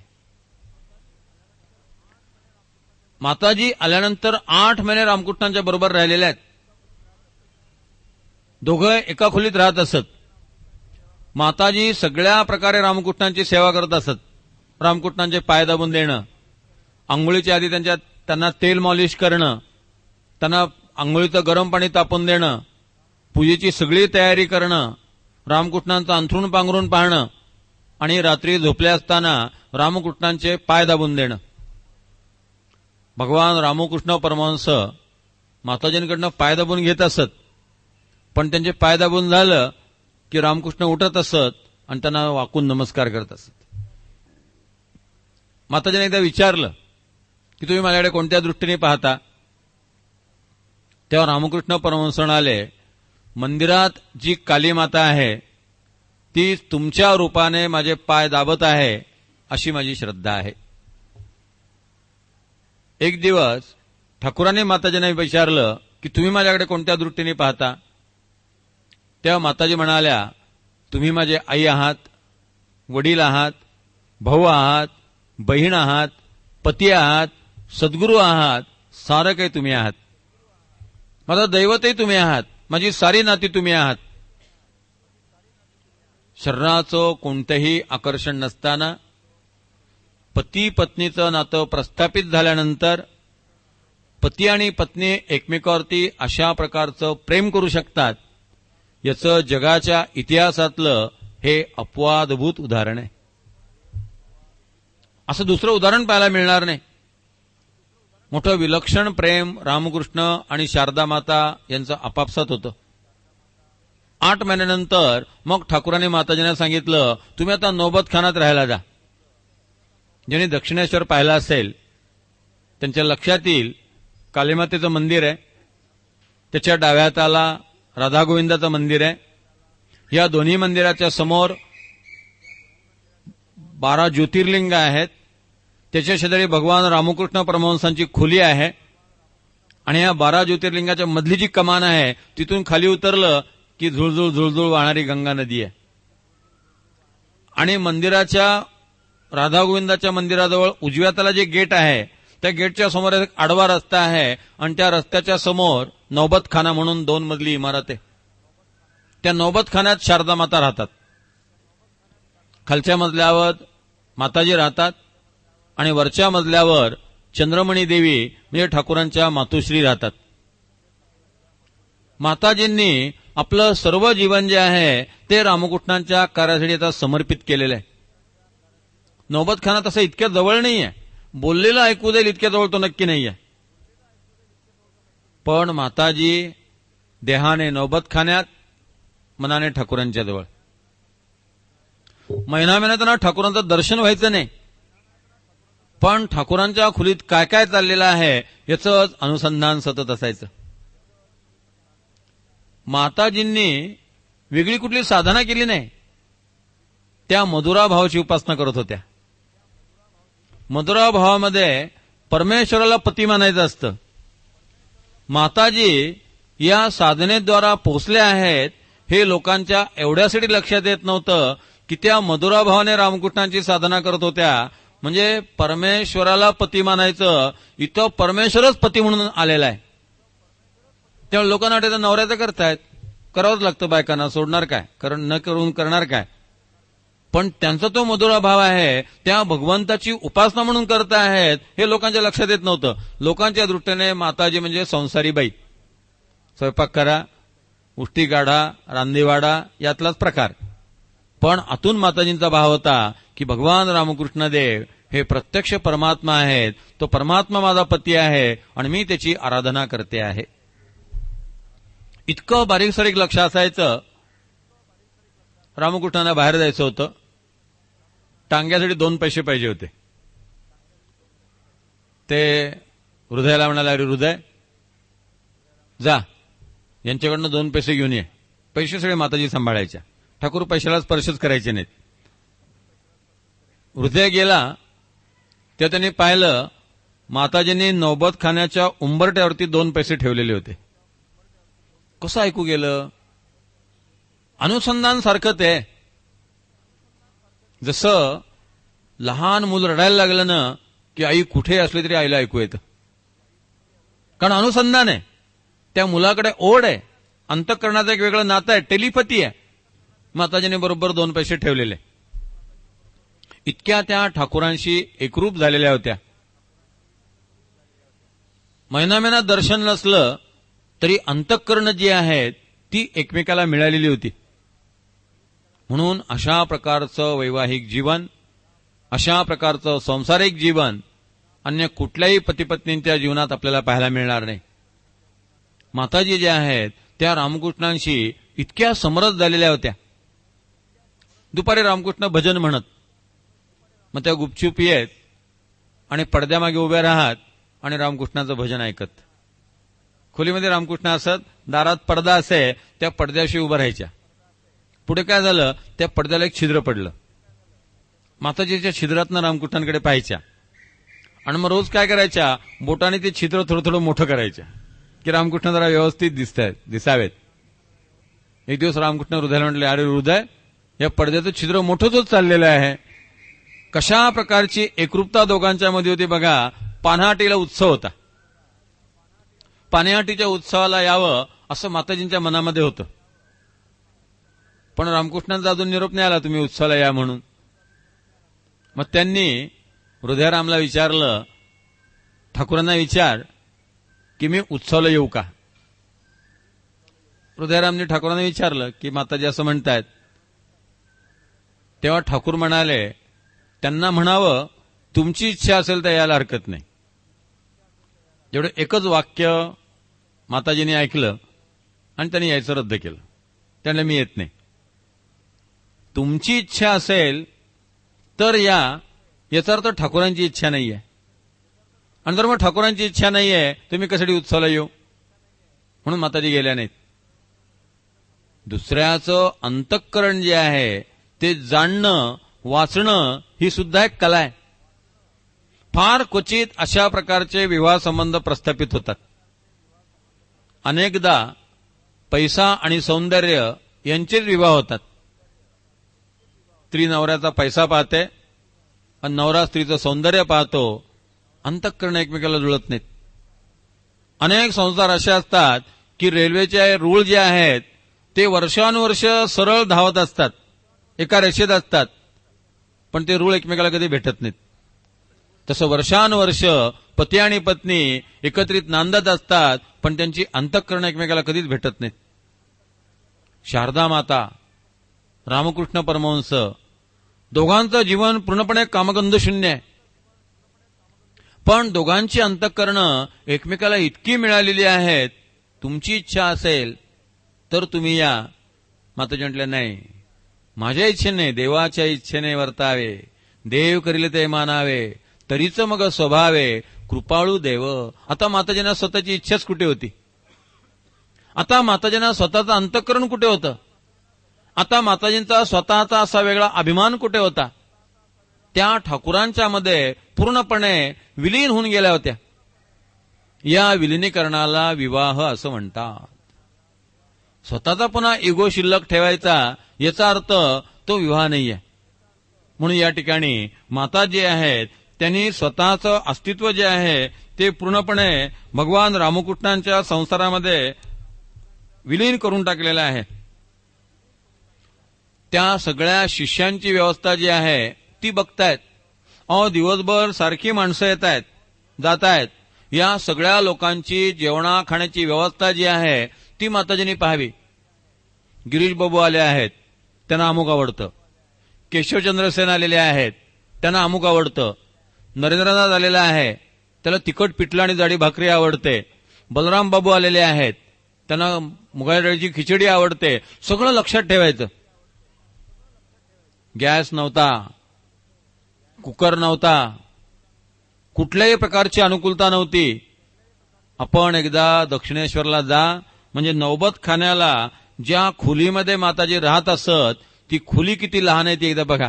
माताजी आल्यानंतर 8 महिने रामकृष्णांच्या बरोबर राहिलेल्या आहेत. दोघं एका खोलीत राहत असत. माताजी सगळ्या प्रकारे रामकृष्णांची सेवा करत असत. रामकृष्णांचे पाय दाबून देणं, आंघोळीच्या आधी त्यांना तेल मॉलिश करणं, त्यांना आंघोळीचं गरम पाणी तापून देणं, पूजेची सगळी तयारी करणं, रामकृष्णांचं अंथरूण पांघरून पाहणं आणि रात्री झोपले असताना रामकृष्णांचे पाय दाबून देणं. भगवान रामकृष्ण परमहंस माताजींकडनं पाय दाबून घेत असत. पण त्यांचे पाय दाबून झालं की रामकृष्ण उठत असत आणि त्यांना वाकून नमस्कार करत असत. माताजीने एकदा विचारलं की तुम्ही माझ्याकडे कोणत्या दृष्टीने पाहता. तेव्हा रामकृष्ण परमहंस म्हणाले मंदिरात जी काली माता आहे ती तुमच्या रूपाने माझे पाय दाबत आहे अशी माझी श्रद्धा आहे. एक दिवस ठाकूरांनी माताजींना विचारलं की तुम्ही माझ्याकडे कोणत्या दृष्टीने पाहता. तेव्हा माताजी म्हणाल्या तुम्ही माझे आई आहात, वडील आहात, भाऊ आहात, बहीण आहात, पती आहात, सद्गुरू आहात, सारं काही तुम्ही आहात. माझं दैवतही तुम्ही आहात, माझी सारी नाती तुम्ही आहात. शरीराचं कोणतंही आकर्षण नसताना पती पत्नीचं नातं प्रस्थापित झाल्यानंतर पती आणि पत्नी एकमेकावरती अशा प्रकारचं प्रेम करू शकतात, याचं जगाच्या इतिहासातलं हे अपवादभूत उदाहरण आहे. असं दुसरं उदाहरण पाहायला मिळणार नाही. मोठं विलक्षण प्रेम रामकृष्ण आणि शारदा माता यांचं आपापसात होतं. 8 महिन्यानंतर मग ठाकुरांनी माताजींना सांगितलं, तुम्ही आता नौबत खानात राहायला जा. ज्यांनी दक्षिणेश्वर पाहिलं असेल त्यांच्या लक्षात येईल, कालीमातेचं मंदिर आहे, त्याच्या डाव्या हाताला राधा गोविंदाचं मंदिर आहे. या दोन्ही मंदिराच्या समोर 12 ज्योतिर्लिंग आहेत. त्याच्या शेजारी भगवान रामकृष्ण परमहंसांची खोली आहे आणि या 12 ज्योतिर्लिंगाच्या मधली जी कमान आहे तिथून खाली उतरलं की झुळझुळ झुळझुळ वाहणारी गंगा नदी आहे. आणि मंदिराच्या राधा गोविंदाच्या मंदिराजवळ उजव्या हाताला जे गेट आहे त्या गेटच्या समोर एक आडवा रस्ता आहे आणि त्या रस्त्याच्या समोर नौबत खाना म्हणून 2 मजली इमारत आहे. त्या नौबत खान्यात शारदा माता राहतात. खालच्या मजल्यावर माताजी राहतात आणि वरच्या मजल्यावर चंद्रमणी देवी म्हणजे ठाकूरांच्या मातोश्री राहतात. माताजींनी आपलं सर्व जीवन जे आहे ते रामकृष्णांच्या कार्यासाठी आता समर्पित केलेलं आहे. नौबत खाना तसं इतक्या जवळ नाहीये, बोललेलं ऐकू जाईल इतक्या जवळ तो नक्की नाहीये, पण माताजी देहाने नौबत खान्यात, मनाने ठाकूरांच्या जवळ. महिना त्यांना ठाकूरांचं दर्शन व्हायचं नाही, पण ठाकूरांच्या खोलीत काय काय चाललेलं आहे याचं अनुसंधान सतत असायचं. माताजींनी वेगळी कुठली साधना केली नाही, त्या मधुरा भावाची उपासना करत होत्या. मधुरा भावामध्ये परमेश्वराला पती मानायचं असतं. माताजी या साधनेद्वारा पोचल्या आहेत हे लोकांच्या एवढ्यासाठी लक्षात येत नव्हतं की त्या मधुरा भावाने रामकृष्णांची साधना करत होत्या. म्हणजे परमेश्वराला पती मानायचं, इथं परमेश्वरच पती म्हणून आलेला आहे. त्यामुळे लोकांना वाटतं नवऱ्याचं करतायत, करावंच लागतं बायकांना, सोडणार काय, कारण न करून करणार काय. पण त्यांचा तो मधुरा भाव आहे, त्या भगवंताची उपासना म्हणून करत आहेत हे लोकांच्या लक्षात येत नव्हतं. लोकांच्या दृष्टीने माताजी म्हणजे संसारी बाई, स्वयंपाक करा, उष्टी काढा, रांदेवाडा यातलाच प्रकार. पण आतून माताजींचा भाव होता की भगवान रामकृष्ण देव हे प्रत्यक्ष परमात्मा आहेत, तो परमात्मा माझा पती आहे आणि मी त्याची आराधना करते आहे. इतकं बारीक सारीक लक्ष असायचं. रामकृष्णांना बाहेर जायचं होतं, टांग्यासाठी 2 पैसे पाहिजे होते. ते हृदयाला म्हणाले, अरे हृदय जा यांच्याकडनं 2 पैसे घेऊन ये. पैसे सगळे माताजी सांभाळायच्या, ठाकूर पैशाला स्पर्शच करायचे नाहीत. हृदय गेला तेव्हा त्यांनी पाहिलं माताजींनी नौबत खाण्याच्या उंबरट्यावरती 2 पैसे ठेवलेले होते. कसं ऐकू गेलं? अनुसंधान सारखं ते. जसं लहान मूल रडायला लागलं ना की आई कुठे असली तरी आईला ऐकू येतं, कारण अनुसंधान आहे. त्या मुलाकडे ओढ आहे, अंतःकरणाचं एक वेगळं नातं आहे, टेलिपॅथी आहे. माताजीने बरोबर 2 पैसे ठेवलेले. इतक्या त्या ठाकूरांशी एकरूप झालेल्या होत्या. महिना दर्शन नसलं तरी अंतःकरण जी आहेत ती एकमेकाला मिळालेली होती. म्हणून अशा प्रकारचं वैवाहिक जीवन, अशा प्रकारचं सांसारिक जीवन अन्य कुठल्याही पतिपत्नींच्या जीवनात आपल्याला पाहायला मिळणार नाही. माताजी ज्या आहेत त्या रामकृष्णांशी इतक्या समरस झालेल्या होत्या. दुपारी रामकृष्ण भजन म्हणत, मग त्या गुपचूप येत आणि पडद्यामागे उभ्या राहत आणि रामकृष्णाचं भजन ऐकत. खोलीमध्ये रामकृष्ण असत, दारात पडदा असे, त्या पडद्याशी उभं राहायच्या. पुढे काय झालं, त्या पडद्याला एक छिद्र पडलं. माताजीच्या छिद्रातनं रामकृष्णांकडे पाहायच्या आणि मग रोज काय करायच्या, बोटाने ते छिद्र थोडं थोडं मोठं करायच्या की रामकृष्ण जरा व्यवस्थित दिसावेत. एक दिवस रामकृष्ण हृदयाला म्हटले, अरे हृदय, या पडद्याचं छिद्र मोठंच होत चाललेलं आहे, कशा प्रकारची एकरूपता दोघांच्या मध्ये होती बघा. पान्हाटीला उत्सव होता. पान्हाटीच्या उत्सवाला यावं असं माताजींच्या मनामध्ये होतं. पण रामकृष्णांचा अजून निरोप नाही आला तुम्ही उत्सवाला या म्हणून. मग त्यांनी हृदयरामला विचारलं, ठाकूरांना विचार की मी उत्सवाला येऊ का. हृदयरामने ठाकूरांना विचारलं की माताजी असं म्हणतायत. तेव्हा ठाकूर म्हणाले, त्यांना म्हणावं तुमची इच्छा असेल तर यायला हरकत नाही. जेवढं एकच वाक्य माताजीने ऐकलं आणि त्यांनी यायचं रद्द केलं. त्यांना मी येत नाही. तुमची इच्छा असेल तर याचा अर्थ ठाकूरांची इच्छा नाहीये. आणि जर मग ठाकूरांची इच्छा नाहीये तुम्ही कशासाठी उत्सवाला येऊ. म्हणून माताजी गेल्या नाहीत. दुसऱ्याचं अंतःकरण जे आहे ते जाणणं वाचणं ही सुद्धा एक कला आहे. फार क्वचित अशा प्रकारचे विवाह संबंध प्रस्थापित होतात. अनेकदा पैसा आणि सौंदर्य यांचेच विवाह होतात. स्त्री नवऱ्याचा पैसा पाहते आणि नवरा स्त्रीचं सौंदर्य पाहतो. अंतःकरण एकमेकाला जुळत नाहीत. अनेक संसार असे असतात की रेल्वेचे रूळ जे आहेत ते वर्षानुवर्ष सरळ धावत असतात, एका रेषेत असतात, पण ते रूळ एकमेकाला कधी भेटत नाहीत. तसं वर्षानुवर्ष पती आणि पत्नी एकत्रित नांदत असतात, पण त्यांची अंतःकरण एकमेकाला कधीच भेटत नाहीत. शारदा माता, रामकृष्ण परमहंस दोघांचं जीवन पूर्णपणे कामगंधशून्य आहे. पण दोघांची अंतःकरणं एकमेकाला इतकी मिळालेली आहेत. तुमची इच्छा असेल तर तुम्ही या. माताजी म्हटल्या, नाही माझ्या इच्छेने देवाच्या इच्छेने वर्तावे. देव करील ते मानावे, तरीच मग स्वभावे कृपाळू देव. आता माताजींना स्वतःची इच्छाच कुठे होती. आता माताजींना स्वतःचं अंतःकरण कुठे होतं. आता माताजींचा स्वतःचा असा वेगळा अभिमान कुठे होता. त्या ठाकूरांच्या मध्ये पूर्णपणे विलीन होऊन गेल्या होत्या. या विलिनीकरणाला विवाह असं म्हणतात. स्वतःचा पुन्हा इगो शिल्लक ठेवायचा याचा अर्थ तो विवाह नाहीये. म्हणून या ठिकाणी माता जे आहेत त्यांनी स्वतःचं अस्तित्व जे आहे ते पूर्णपणे भगवान रामकृष्णांच्या संसारामध्ये विलीन करून टाकलेलं आहे. त्या सगळ्या शिष्यांची व्यवस्था जी आहे ती बघतायत. दिवसभर सारखी माणसं येत आहेत जात आहेत. या सगळ्या लोकांची जेवणा खाण्याची व्यवस्था जी आहे ती माताजींनी पाहावी. गिरीश बाबू आले आहेत, त्यांना अमुक आवडतं. केशवचंद्र सेन आलेले आहेत, त्यांना अमुक आवडतं. नरेंद्रनाथ आलेला आहे, त्याला तिखट पिठलं आणि जाडी भाकरी आवडते. बलराम बाबू आलेले आहेत, त्यांना मुगाच्या डाळीची खिचडी आवडते. सगळं लक्षात ठेवायचं. गॅस नव्हता, कुकर नव्हता, कुठल्याही प्रकारची अनुकूलता नव्हती. आपण एकदा दक्षिणेश्वरला जा, म्हणजे नौबत खाण्याला ज्या खोलीमध्ये माताजी राहत असत ती खोली किती लहान आहे ती एकदा बघा.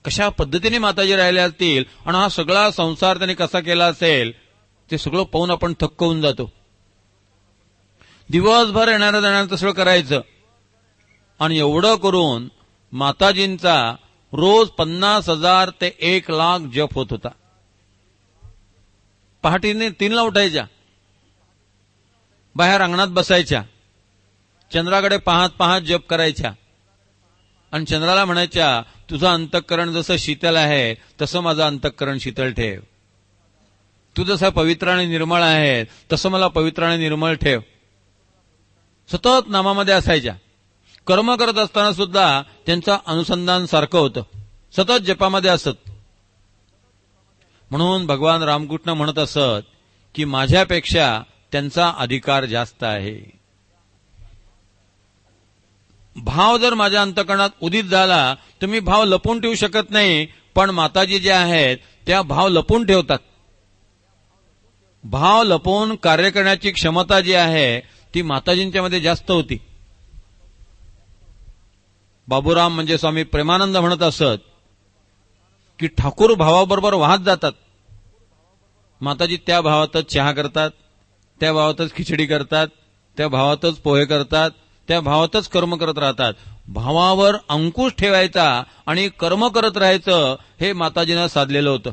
कशा पद्धतीने माताजी राहिल्या असतील आणि हा सगळा संसार त्यांनी कसा केला असेल ते सगळं पाहून आपण थक्क होऊन जातो. दिवसभर येणाऱ्या जाणाऱ्या तसं करायचं. आणि एवढं करून माताजींचा रोज 50,000 ते 1,00,000 जप होत होता. पहाटेने 3ला उठायच्या, बाहेर अंगणात बसायच्या, चंद्राकडे पाहत पाहत जप करायच्या आणि चंद्राला म्हणायच्या, तुझं अंतःकरण जसं शीतल आहे तसं माझं अंतःकरण शीतल ठेव. तू जसा पवित्र आणि निर्मळ आहे तसं मला पवित्र आणि निर्मळ ठेव. सतत नामामध्ये असायच्या. कर्म करत असताना सुद्धा त्यांचं अनुसंधान सारखं होतं. सतत जपामध्ये असत. म्हणून भगवान रामकृष्ण म्हणत असत की माझ्यापेक्षा त्यांचा अधिकार जास्त आहे. भाव जर माझ्या अंतःकरणात उदित झाला तर मी भाव लपवून ठेवू शकत नाही. पण माताजी जे आहेत त्या भाव लपवून ठेवतात. भाव लपवून कार्य करण्याची क्षमता जी आहे ती माताजींच्या मध्ये जास्त होती. बाबूराम म्हणजे स्वामी प्रेमानंद म्हणत असत की ठाकूर भावाबरोबर वाहत जातात. माताजी त्या भावातच चहा करतात, त्या भावातच खिचडी करतात, त्या भावातच पोहे करतात, त्या भावातच कर्म करत राहतात. भावावर अंकुश ठेवायचा आणि कर्म करत राहायचं हे माताजीनं साधलेलं होतं.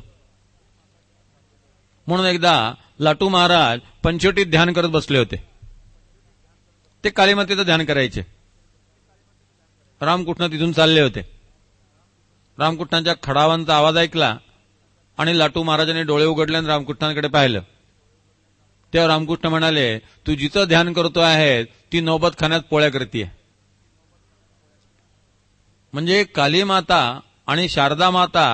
म्हणून एकदा लाटू महाराज पंचवटीत ध्यान करत बसले होते. ते कालीमातेचं ध्यान करायचे. रामकृष्ण तिथून चालले होते. रामकृष्णांच्या खडावांचा आवाज ऐकला आणि लाटू महाराजांनी डोळे उघडले आणि रामकृष्णांकडे पाहिलं. तेव्हा रामकृष्ण म्हणाले, तू जिथं ध्यान करतो आहे ती नौबत खाण्यात पोळ्या करतीये. म्हणजे काली माता आणि शारदा माता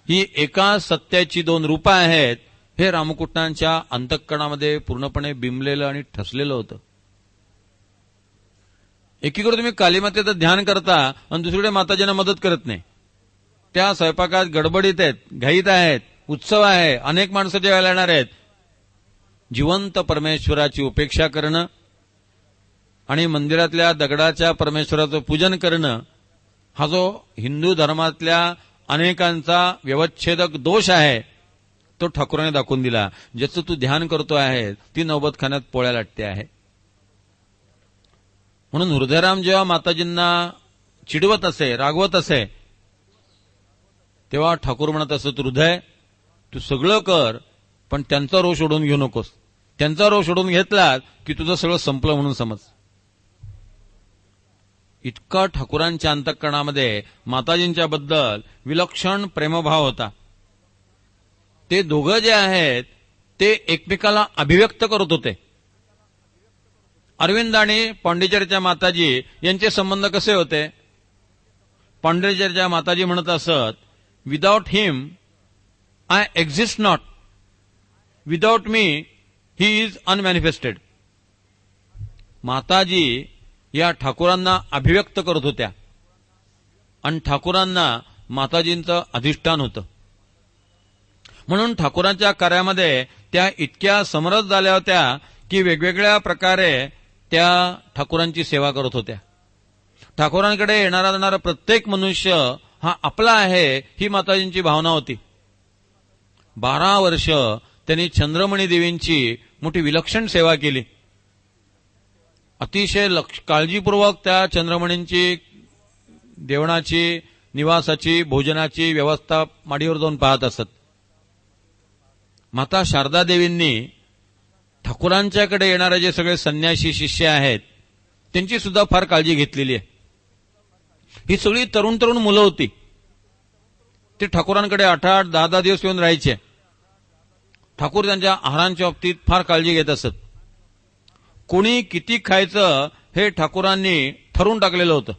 ही एका सत्याची दोन रूपं आहेत हे रामकृष्णांच्या अंतःकरणामध्ये पूर्णपणे बिंबलेलं आणि ठसलेलं होतं. एकीकडे तुम्ही कालीमातेचं ध्यान करता आणि दुसरीकडे माताजींना मदत करत नाही. त्या स्वयंपाकात गडबडीत आहेत, घाईत आहेत, उत्सव आहे, अनेक माणसं जेवायला येणार आहेत. जिवंत परमेश्वराची उपेक्षा करणं आणि मंदिरातल्या दगडाच्या परमेश्वराचं पूजन करणं हा जो हिंदू धर्मातल्या अनेकांचा व्यवच्छेदक दोष आहे तो ठाकूरांनी दाखवून दिला. ज्याचं तू ध्यान करतो आहे ती नौबत खाण्यात पोळ्या लाटते आहे. म्हणून हृदयराम जेव्हा माताजींना चिडवत असे, रागवत असे, तेव्हा ठाकूर म्हणत असत, हृदय तू सगळं कर पण त्यांचा रोष ओढून घेऊ नकोस. त्यांचा रोष ओढून घेतला की तुझं सगळं संपलं म्हणून समज. इतका ठाकूरांच्या अंतःकरणामध्ये माताजींच्या बद्दल विलक्षण प्रेमभाव होता. ते दोघं जे आहेत ते एकमेकाला अभिव्यक्त करत होते. अरविंद आणि पांडिचेरीच्या माताजी यांचे संबंध कसे होते? पांडिचेरीच्या माताजी म्हणत असत, without him I exist not, without me he is unmanifested. Mataji या ठाकूरांना अभिव्यक्त करत होत्या आणि ठाकूरांना माताजींचं अधिष्ठान होतं. म्हणून ठाकूरांच्या कार्यामध्ये त्या इतक्या समरस झाल्या होत्या की वेगवेगळ्या प्रकारे त्या ठाकूरांची सेवा करत होत्या. ठाकूरांकडे येणारा जाणारा प्रत्येक मनुष्य हा आपला आहे ही माताजींची भावना होती. 12 वर्ष त्यांनी चंद्रमणी देवींची मोठी विलक्षण सेवा केली. अतिशय काळजीपूर्वक त्या चंद्रमणींची जेवणाची, निवासाची, भोजनाची व्यवस्था माडीवर जाऊन पाहत असत. माता शारदा देवींनी ठाकूरांच्याकडे येणारे जे सगळे संन्यासी शिष्य आहेत त्यांची सुद्धा फार काळजी घेतलेली आहे. ही सगळी तरुण तरुण मुलं होती. ते ठाकूरांकडे 8-8, 10-10 दिवस येऊन राहायचे. ठाकूर त्यांच्या आहारांच्या बाबतीत फार काळजी घेत असत. कोणी किती खायचं हे ठाकूरांनी ठरवून टाकलेलं होतं.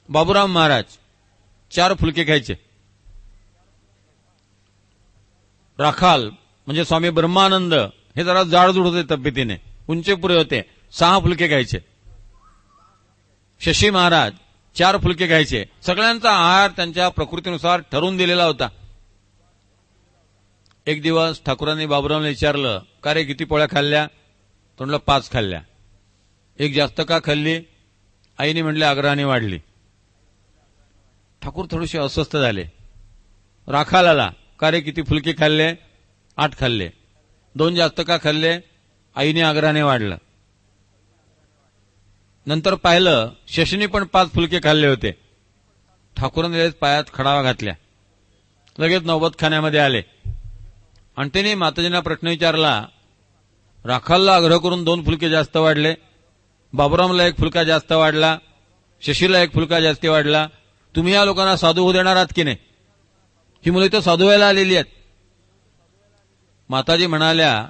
बाबूराम महाराज 4 फुलके खायचे. राखाल म्हणजे स्वामी ब्रह्मानंद हे जरा जाडजूड होते तब्येतीने, उंचेपुरे होते, 6 फुलके खायचे. शशी महाराज 4 फुलके खायचे. सगळ्यांचा आहार त्यांच्या प्रकृतीनुसार ठरवून दिलेला होता. एक दिवस ठाकूरांनी बाबूरावला विचारलं, का रे किती पोळ्या खाल्ल्या? तो म्हणला 5 खाल्ल्या. एक जास्त का खाल्ली? आईने म्हटले आग्रहाने वाढली. ठाकूर थोडेसे अस्वस्थ झाले. राखाल आला, का रे किती फुलके खाल्ले? 8 खाल्ले. 2 जास्त का खाल्ले? आईने आग्रहाने वाढलं. नंतर पाहिलं शशीने पण 5 फुलके खाल्ले होते. ठाकूरांनी लगेच पायात खडावा घातल्या. लगेच नौबत खाण्यामध्ये आले आणि त्यांनी माताजींना प्रश्न विचारला, राखालला आग्रह करून 2 फुलके जास्त वाढले, बाबुरामला 1 फुलका जास्त वाढला, शशीला 1 फुलका जास्त वाढला, तुम्ही या लोकांना साधू होऊ देणार आहात की नाही? ही मुलं इथं साधू व्हायला आलेली आहेत. माताजी म्हणाल्या,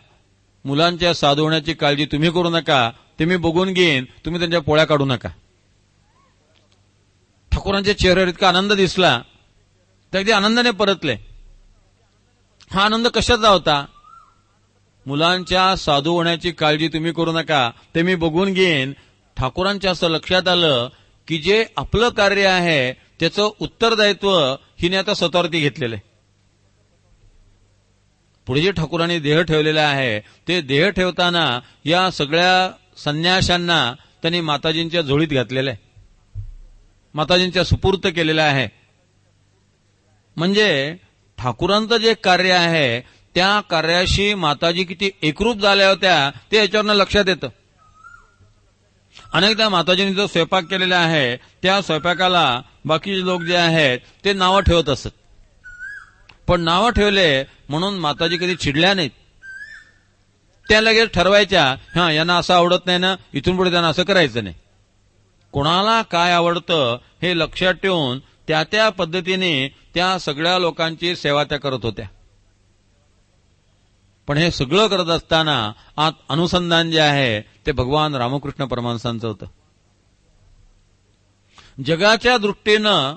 मुलांच्या साधू होण्याची काळजी तुम्ही करू नका, ते मी बघून घेईन, तुम्ही त्यांच्या पोळ्या काढू नका. ठाकूरांच्या चेहऱ्यावर इतका आनंद दिसला तर अगदी आनंदाने परतले. हा आनंद कशाचा होता? मुलांच्या साधू होण्याची काळजी तुम्ही करू नका, ते मी बघून घेईन. ठाकूरांच्या असं लक्षात आलं की जे आपलं कार्य आहे त्याचं उत्तरदायित्व हिने आता स्वतःवरती घेतलेलं आहे. पुढे जे ठाकूरांनी देह ठेवलेला आहे ते देह ठेवताना या सगळ्या संन्याशांना त्यांनी माताजींच्या झोळीत घातलेलं आहे, माताजींच्या सुपूर्त केलेलं आहे. म्हणजे ठाकूरांचं जे कार्य आहे त्या कार्याशी माताजी किती एकरूप झाल्या होत्या ते याच्यावरनं लक्षात येतं. अनेकदा माताजींनी जो स्वयंपाक केलेला आहे त्या स्वयंपाकाला बाकीचे लोक जे आहेत ते नावं ठेवत असत, पण नावं ठेवले म्हणून माताजी कधी चिडल्या नाहीत. त्या लगेच ठरवायच्या, यांना असं आवडत नाही ना, इथून पुढे त्यांना असं करायचं नाही. कोणाला काय आवडतं हे लक्षात ठेवून त्या त्या पद्धतीने त्या सगळ्या लोकांची सेवा त्या करत होत्या. पण हे सगळं करत असताना आत अनुसंधान जे आहे ते भगवान रामकृष्ण परमहंसांचं होतं. जगाच्या दृष्टीनं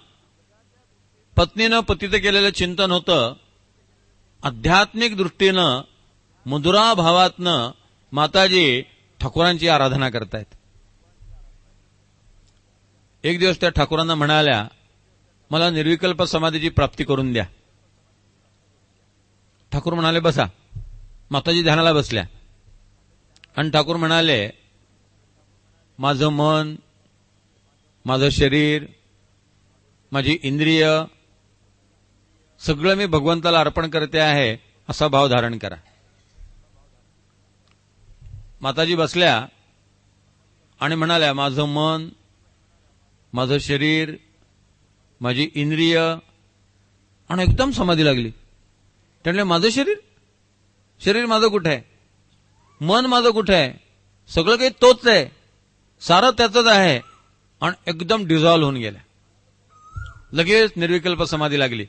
पत्नीनं पतित केलेलं चिंतन होतं. आध्यात्मिक दृष्टीनं मधुरा भावातनं माताजी ठाकुरांची आराधना करतायत. एक दिवस त्या ठाकुरांना म्हणाल्या, मला निर्विकल्प समाधीची प्राप्ती करून द्या. ठाकूर म्हणाले, बसा. माताजी ध्यानाला बसल्या आणि ठाकूर म्हणाले, माझं मन, माझं शरीर, माझी इंद्रिय सगळं मी भगवंताला अर्पण करते आहे असा भाव धारण करा. माताजी बसल्या आणि म्हणाल्या, माझं मन, माझं शरीर, माझी इंद्रिय, आणि एकदम समाधी लागली. त्यामुळे माझं शरीर माझं कुठे आहे, मन माझं कुठे आहे, सगळं काही तोच आहे, सारं त्याचंच आहे, आणि एकदम डिझॉल्व्ह होऊन गेल्या. लगेच निर्विकल्प समाधी लागली.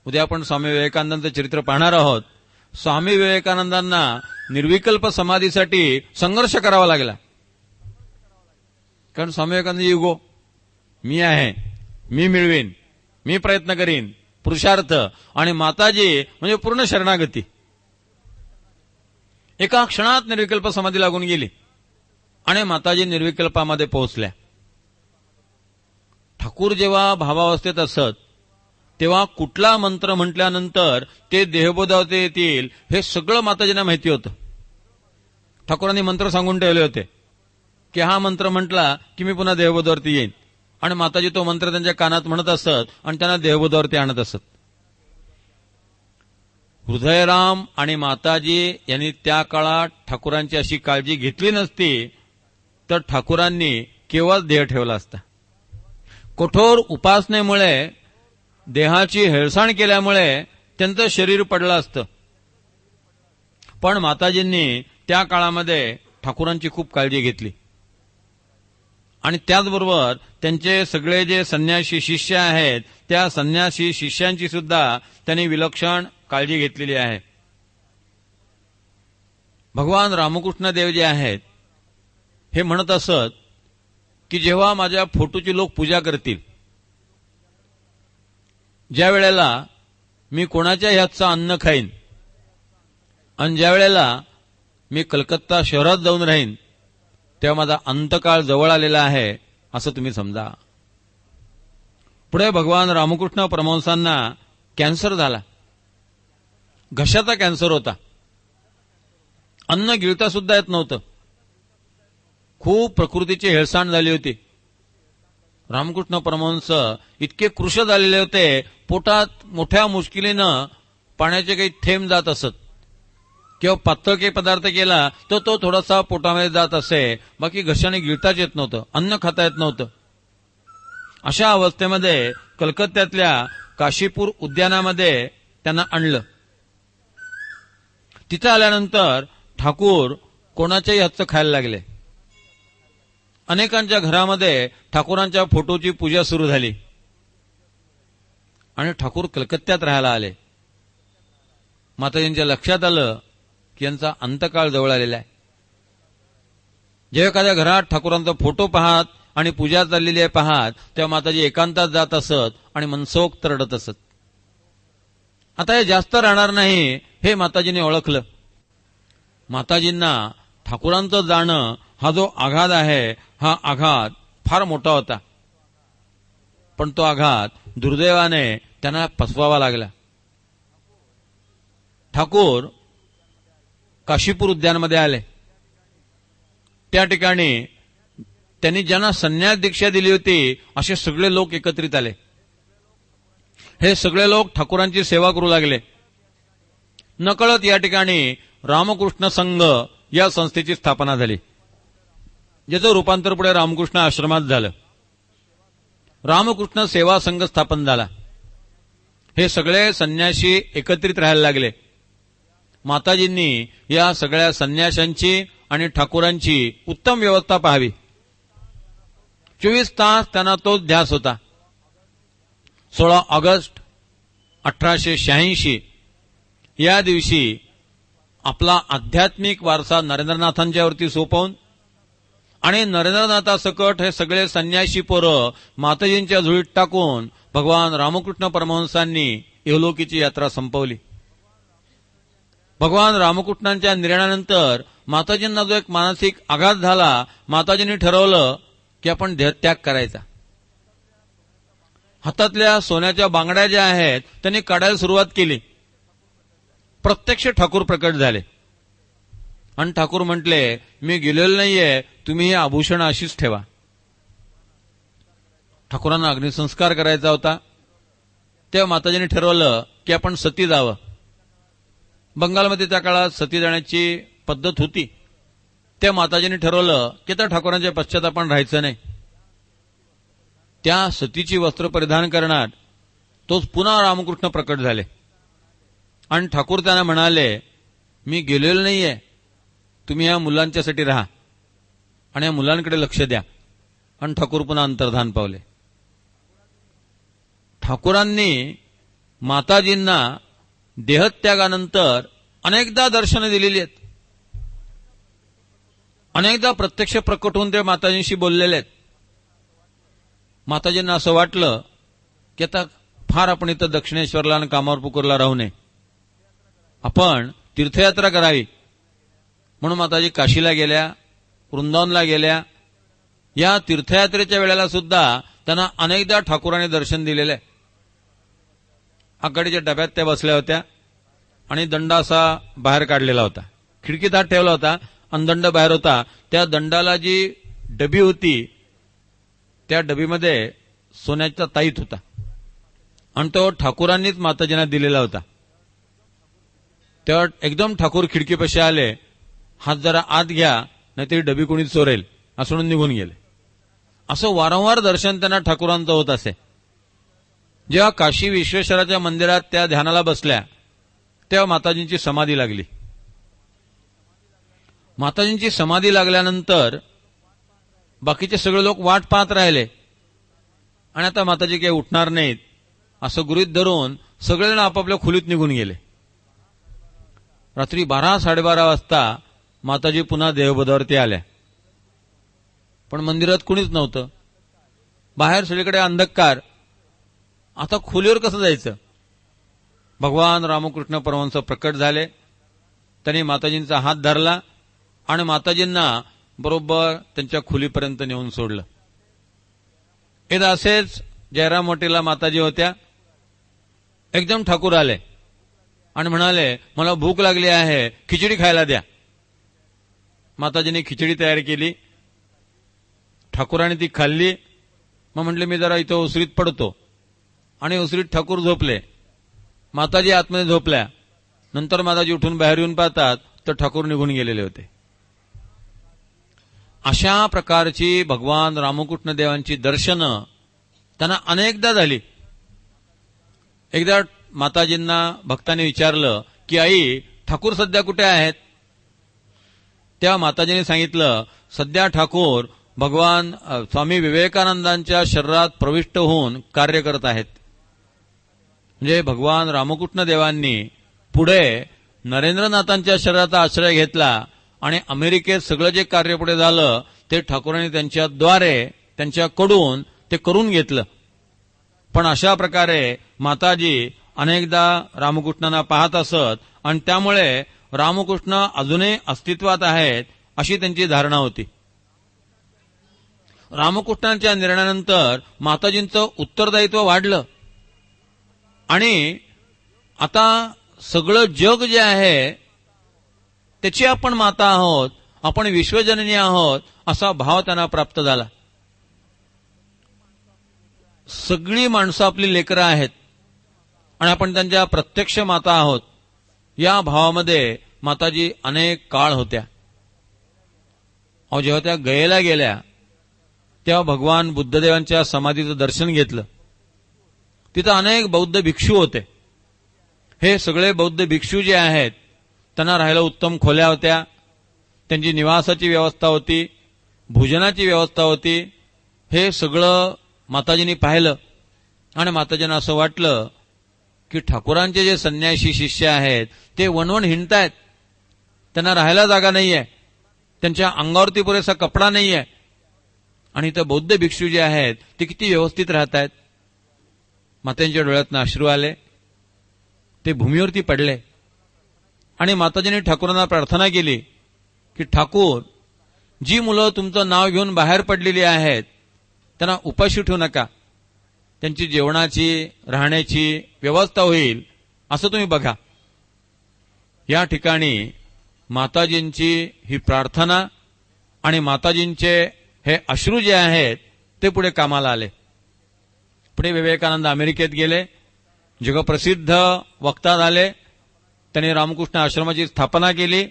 उद्या आपण स्वामी विवेकानंदांचं चरित्र पाहणार आहोत. स्वामी विवेकानंदांना निर्विकल्प समाधीसाठी संघर्ष करावा लागला. कारण स्वामी विवेकानंद युगो, मी आहे, मी मिळवीन, मी प्रयत्न करीन, पुरुषार्थ, आणि माताजी म्हणजे पूर्ण शरणागती. एका क्षणात निर्विकल्प समाधी लागून गेली आणि माताजी निर्विकल्पामध्ये पोहोचल्या. ठाकूर जेव्हा भावावस्थेत असत तेव्हा कुठला मंत्र म्हटल्यानंतर ते देहबोधावते येतील हे सगळं माताजींना माहिती होतं. ठाकूरांनी मंत्र सांगून ठेवले होते की हा मंत्र म्हटला की मी पुन्हा देहबोधावरती येईन, आणि माताजी तो मंत्र त्यांच्या कानात म्हणत असत आणि त्यांना देहबोधावरती आणत असत. हृदयराम आणि माताजी यांनी त्या काळात ठाकुरांची अशी काळजी घेतली नसती तर ठाकुरांनी केवळ देह ठेवला असता. कठोर उपासनेमुळे, देहाची हेळसाण केल्यामुळे त्यांचं शरीर पडलं असतं. पण माताजींनी त्या काळामध्ये ठाकुरांची खूप काळजी घेतली, आणि त्याचबरोबर त्यांचे सगळे जे संन्यासी शिष्य आहेत त्या संन्यासी शिष्यांची सुद्धा त्यांनी विलक्षण काळजी घेतलेली आहे. भगवान रामकृष्ण देव जे आहेत हे म्हणत असत की जेव्हा माझ्या फोटोची लोक पूजा करतील, ज्या वेळेला मी कोणाच्याही हातचं अन्न खाईन आणि ज्या वेळेला मी कलकत्ता शहरात जाऊन राहीन तेव्हा माझा अंतकाळ जवळ आलेला आहे असं तुम्ही समजा. पुढे भगवान रामकृष्ण परमहंसांना कॅन्सर झाला. घशाचा कॅन्सर होता. अन्न गिळता सुद्धा येत नव्हतं. खूप प्रकृतीची हेळसाण झाली होती. रामकृष्ण परमहंस इतके कृश झालेले होते, पोटात मोठ्या मुश्किलीनं पाण्याचे काही थेंब जात असत, किंवा पातळ काही पदार्थ केला तर तो थोडासा पोटामध्ये जात असे, बाकी घशाने गिळताच येत नव्हतं, अन्न खाता येत नव्हतं. अशा अवस्थेमध्ये कलकत्त्यातल्या काशीपूर उद्यानामध्ये त्यांना आणलं. तिथं आल्यानंतर ठाकूर कोणाच्याही हातचं खायला लागले. अनेकांच्या घरामध्ये ठाकुरांच्या फोटोची पूजा सुरू झाली आणि ठाकूर कलकत्त्यात राहायला आले. माताजींच्या लक्षात आलं की यांचा अंतकाळ जवळ आलेला आहे. जेव्हा एखाद्या घरात ठाकुरांचा फोटो पाहत आणि पूजा चाललेली आहे पाहत तेव्हा माताजी एकांतात जात असत आणि मनसोक्त रडत असत. आता हे जास्त राहणार नाही हे माताजींनी ओळखलं. माताजींना ठाकुरांचं जाणं हा जो आघात आहे हा आघात फार मोठा होता, पण तो आघात दुर्दैवाने त्यांना फसवावा लागला. ठाकूर काशीपूर उद्यानामध्ये आले. त्या ठिकाणी त्यांनी ज्यांना संन्यास दीक्षा दिली होती असे सगळे लोक एकत्रित आले. हे सगळे लोक ठाकुरांची सेवा करू लागले. नकळत या ठिकाणी रामकृष्ण संघ या संस्थेची स्थापना झाली. ज्याचं रूपांतर पुढे रामकृष्ण आश्रमात झालं. रामकृष्ण सेवा संघ स्थापन झाला. हे सगळे संन्यासी एकत्रित राहायला लागले. माताजींनी या सगळ्या संन्याशांची आणि ठाकूरांची उत्तम व्यवस्था पाहावी. 24 तास त्यांना तोच ध्यास होता. 16 ऑगस्ट 1886 या दिवशी आपला आध्यात्मिक वारसा नरेंद्रनाथांच्यावरती सोपवून आणि नरेंद्रनाथासकट हे सगळे संन्यासी पोरं माताजींच्या झुळीत टाकून भगवान रामकृष्ण परमहंसांनी इहलोकीची यात्रा संपवली. भगवान रामकृष्णांच्या निर्णयानंतर माताजींना जो एक मानसिक आघात झाला, माताजींनी ठरवलं की आपण देहत्याग करायचा. हातातल्या सोन्याच्या बांगड्या ज्या आहेत त्यांनी काढायला सुरुवात केली. प्रत्यक्ष ठाकूर प्रकट झाले आणि ठाकूर म्हटले, मी गेलेलो नाहीये, तुम्ही हे आभूषण अशीच ठेवा. ठाकूरांना अग्निसंस्कार करायचा होता. तेव्हा माताजींनी ठरवलं की आपण सती जावं. बंगालमध्ये त्या काळात सती जाण्याची पद्धत होती. त्या माताजींनी ठरवलं की त्या ठाकूरांच्या पश्चात आपण राहायचं नाही. त्या सतीची वस्त्र परिधान करणार तोच पुन्हा रामकृष्ण प्रकट झाले आणि ठाकूर त्यांना म्हणाले, मी गेलेलो नाहीये, तुम्ही या मुलांच्यासाठी राहा आणि या मुलांकडे लक्ष द्या. आणि ठाकूर पुन्हा अंतर्धान पावले. ठाकूरांनी माताजींना देहत्यागानंतर अनेकदा दर्शनं दिलेली आहेत. अनेकदा प्रत्यक्ष प्रकट होऊन ते माताजींशी बोललेले आहेत. माताजींना असं वाटलं की आता फार आपण इथं दक्षिणेश्वरला आणि कामारपुकूरला राहू नये, आपण तीर्थयात्रा करावी. म्हणून माताजी काशीला गेल्या, वृंदावनला गेल्या. या तीर्थयात्रेच्या वेळेला सुद्धा त्यांना अनेकदा ठाकूरांनी दर्शन दिलेलं आहे. आघाडीच्या डब्यात त्या बसल्या होत्या आणि दंड असा बाहेर काढलेला होता. खिडकीत हात ठेवला होता आणि दंड बाहेर होता. त्या दंडाला जी डबी होती त्या डबीमध्ये सोन्याचा ताईत होता आणि तो ठाकूरांनीच माताजींना दिलेला होता. तेव्हा एकदम ठाकूर खिडकीपाशी आले, हात जरा आत घ्या, नाहीतरी डबी कोणी चोरेल, असं म्हणून निघून गेले. असं वारंवार दर्शन त्यांना ठाकूरांचं होत असे. जेव्हा काशी विश्वेश्वराच्या मंदिरात त्या ध्यानाला बसल्या तेव्हा माताजींची समाधी लागली. माताजींची समाधी लागल्यानंतर बाकीचे सगळे लोक वाट पाहत राहिले आणि आता माताजी काही उठणार नाहीत असं गृहीत धरून सगळेजण आपापल्या खोलीत निघून गेले. रात्री 12-12:30 वाजता माताजी पुन्हा देहबोधावरती आल्या. पण मंदिरात कुणीच नव्हतं. बाहेर सगळीकडे अंधकार. आता खोलीवर कसं जायचं? भगवान रामकृष्ण परमहंस प्रकट झाले. त्यांनी माताजींचा हात धरला आणि माताजींना बरोबर त्यांच्या खोलीपर्यंत नेऊन सोडलं. एकदा असेच जयराम मोठीला माताजी होत्या. एकदम ठाकूर आले आणि म्हणाले, मला भूक लागली आहे, खिचडी खायला द्या. माताजींनी खिचडी तयार केली. ठाकूरांनी ती खाल्ली. मग म्हटले, मी जरा इथं उसरीत पडतो. आणि उसरीत ठाकूर झोपले. माताजी आतमध्ये झोपल्या. नंतर माताजी उठून बाहेर येऊन पाहतात तर ठाकूर निघून गेलेले होते. अशा प्रकारची भगवान रामकृष्ण देवांची दर्शनं त्यांना अनेकदा झाली. एकदा माताजींना भक्तांनी विचारलं की आई, ठाकूर सध्या कुठे आहेत? तेव्हा माताजींनी सांगितलं, सध्या ठाकूर भगवान स्वामी विवेकानंदांच्या शरीरात प्रविष्ट होऊन कार्य करत आहेत. म्हणजे भगवान रामकृष्ण देवांनी पुढे नरेंद्रनाथांच्या शरीराचा आश्रय घेतला आणि अमेरिकेत सगळं जे कार्य पुढे झालं ते ठाकूरांनी त्यांच्याद्वारे, त्यांच्याकडून ते करून घेतलं. पण अशा प्रकारे माताजी अनेकदा रामकृष्णांना पाहत असत आणि त्यामुळे रामकृष्ण अजूनही अस्तित्वात आहेत अशी त्यांची धारणा होती. रामकृष्णांच्या निर्णयानंतर माताजींचं उत्तरदायित्व वाढलं आणि आता सगळं जग जे आहे त्याची आपण माता आहोत, आपण विश्वजननी आहोत असा भाव त्यांना प्राप्त झाला. सगळी माणसं आपली लेकरं आहेत आणि आपण त्यांच्या प्रत्यक्ष माता आहोत. या भावामध्ये माताजी अनेक काळ होत्या. अहो जेव्हा त्या गयेला गेल्या तेव्हा भगवान बुद्धदेवांच्या समाधीचं दर्शन घेतलं. तिथं अनेक बौद्ध भिक्षू होते. हे सगळे बौद्ध भिक्षू जे आहेत त्यांना राहायला उत्तम खोल्या होत्या, त्यांची निवासाची व्यवस्था होती, भोजनाची व्यवस्था होती. हे सगळं माताजींनी पाहिलं आणि माताजींना असं वाटलं की ठाकूरांचे जे संन्यासी शिष्य आहेत ते वणवण हिंडतायत, त्यांना राहायला जागा नाहीये, त्यांच्या अंगावरती पुरेसा कपडा नाहीये, आणि इथं बौद्ध भिक्षू जे आहेत ते किती व्यवस्थित राहत आहेत. मातांच्या डोळ्यातनं अश्रू आले, ते भूमीवरती पडले आणि माताजींनी ठाकूरांना प्रार्थना केली की ठाकूर, जी मुलं तुमचं नाव घेऊन बाहेर पडलेली आहेत त्यांना उपाशी ठेवू नका, त्यांची जेवणाची राहण्याची व्यवस्था होईल असं तुम्ही बघा. या ठिकाणी माताजींची ही प्रार्थना आणि माताजींचे हे अश्रू जे आहेत ते पुढे कामाला आले. पुढे विवेकानंद अमेरिकेत गेले, जगप्रसिद्ध वक्ता झाले. त्यांनी रामकृष्ण आश्रमाची स्थापना केली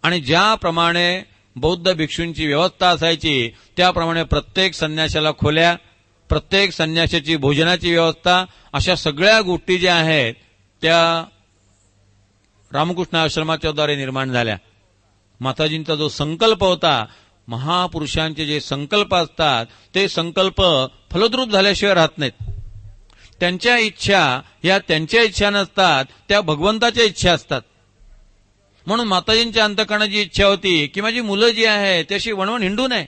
आणि ज्याप्रमाणे बौद्ध भिक्षूंची व्यवस्था असायची त्याप्रमाणे प्रत्येक संन्याशाला खोल्या, प्रत्येक संन्याशाची भोजनाची व्यवस्था, अशा सगळ्या गोष्टी ज्या आहेत त्या रामकृष्ण आश्रमाच्या द्वारे निर्माण झाल्या. माताजींचा जो संकल्प होता, महापुरुषांचे जे संकल्प असतात ते संकल्प फलद्रूप झाल्याशिवाय राहत नाहीत. त्यांच्या इच्छा या त्यांच्या इच्छा नसतात, त्या भगवंताच्या इच्छा असतात. म्हणून माताजींच्या अंतःकरणात जी इच्छा होती की माझी मुलं जी आहेत ती अशी वणवण हिंडू नये,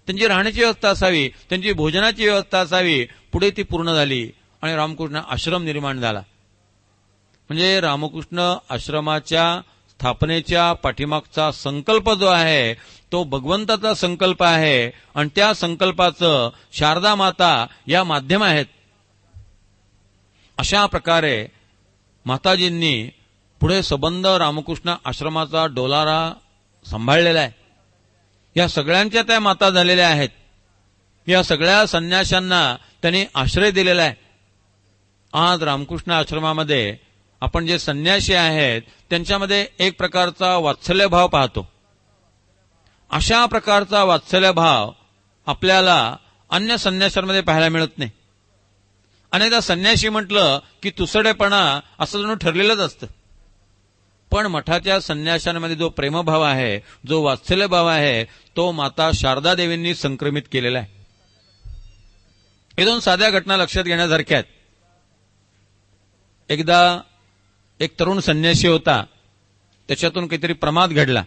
त्यांची राहण्याची व्यवस्था असावी, त्यांची भोजनाची व्यवस्था असावी. पुढे ती पूर्ण झाली आणि रामकृष्ण आश्रम निर्माण झाला. म्हणजे रामकृष्ण आश्रमाच्या स्थापनेच्या पाठीमागचा संकल्प जो आहे तो भगवंताचा संकल्प आहे आणि त्या संकल्पाचं शारदा माता या माध्यम आहेत. अशा प्रकारे माताजींनी पुढे सबंध रामकृष्ण आश्रमाचा डोलारा सांभाळलेला आहे. या सगळ्यांच्या त्या माता झालेल्या आहेत. या सगळ्या संन्याशांना त्यांनी आश्रय दिलेला आहे. आज रामकृष्ण आश्रमामध्ये आपण जे संन्यासी आहेत त्यांच्यामध्ये एक प्रकारचा वात्सल्यभाव पाहतो. अशा प्रकारचा वात्सल्यभाव आपल्याला अन्य संन्याशांमध्ये पाहायला मिळत नाही. अनेकदा संन्यासी म्हटलं की तुसडेपणा असं जणू ठरलेलंच असतं. पण मठाच्या संन्याशांमध्ये जो प्रेमभाव आहे, जो वात्सल्यभाव आहे, तो माता शारदा देवींनी संक्रमित केलेला आहे. हे दोन साध्या घटना लक्षात घेण्यासारख्या आहेत. एकदा एक तरुण संन्यासी होता, त्याच्यातून काहीतरी प्रमाद घडला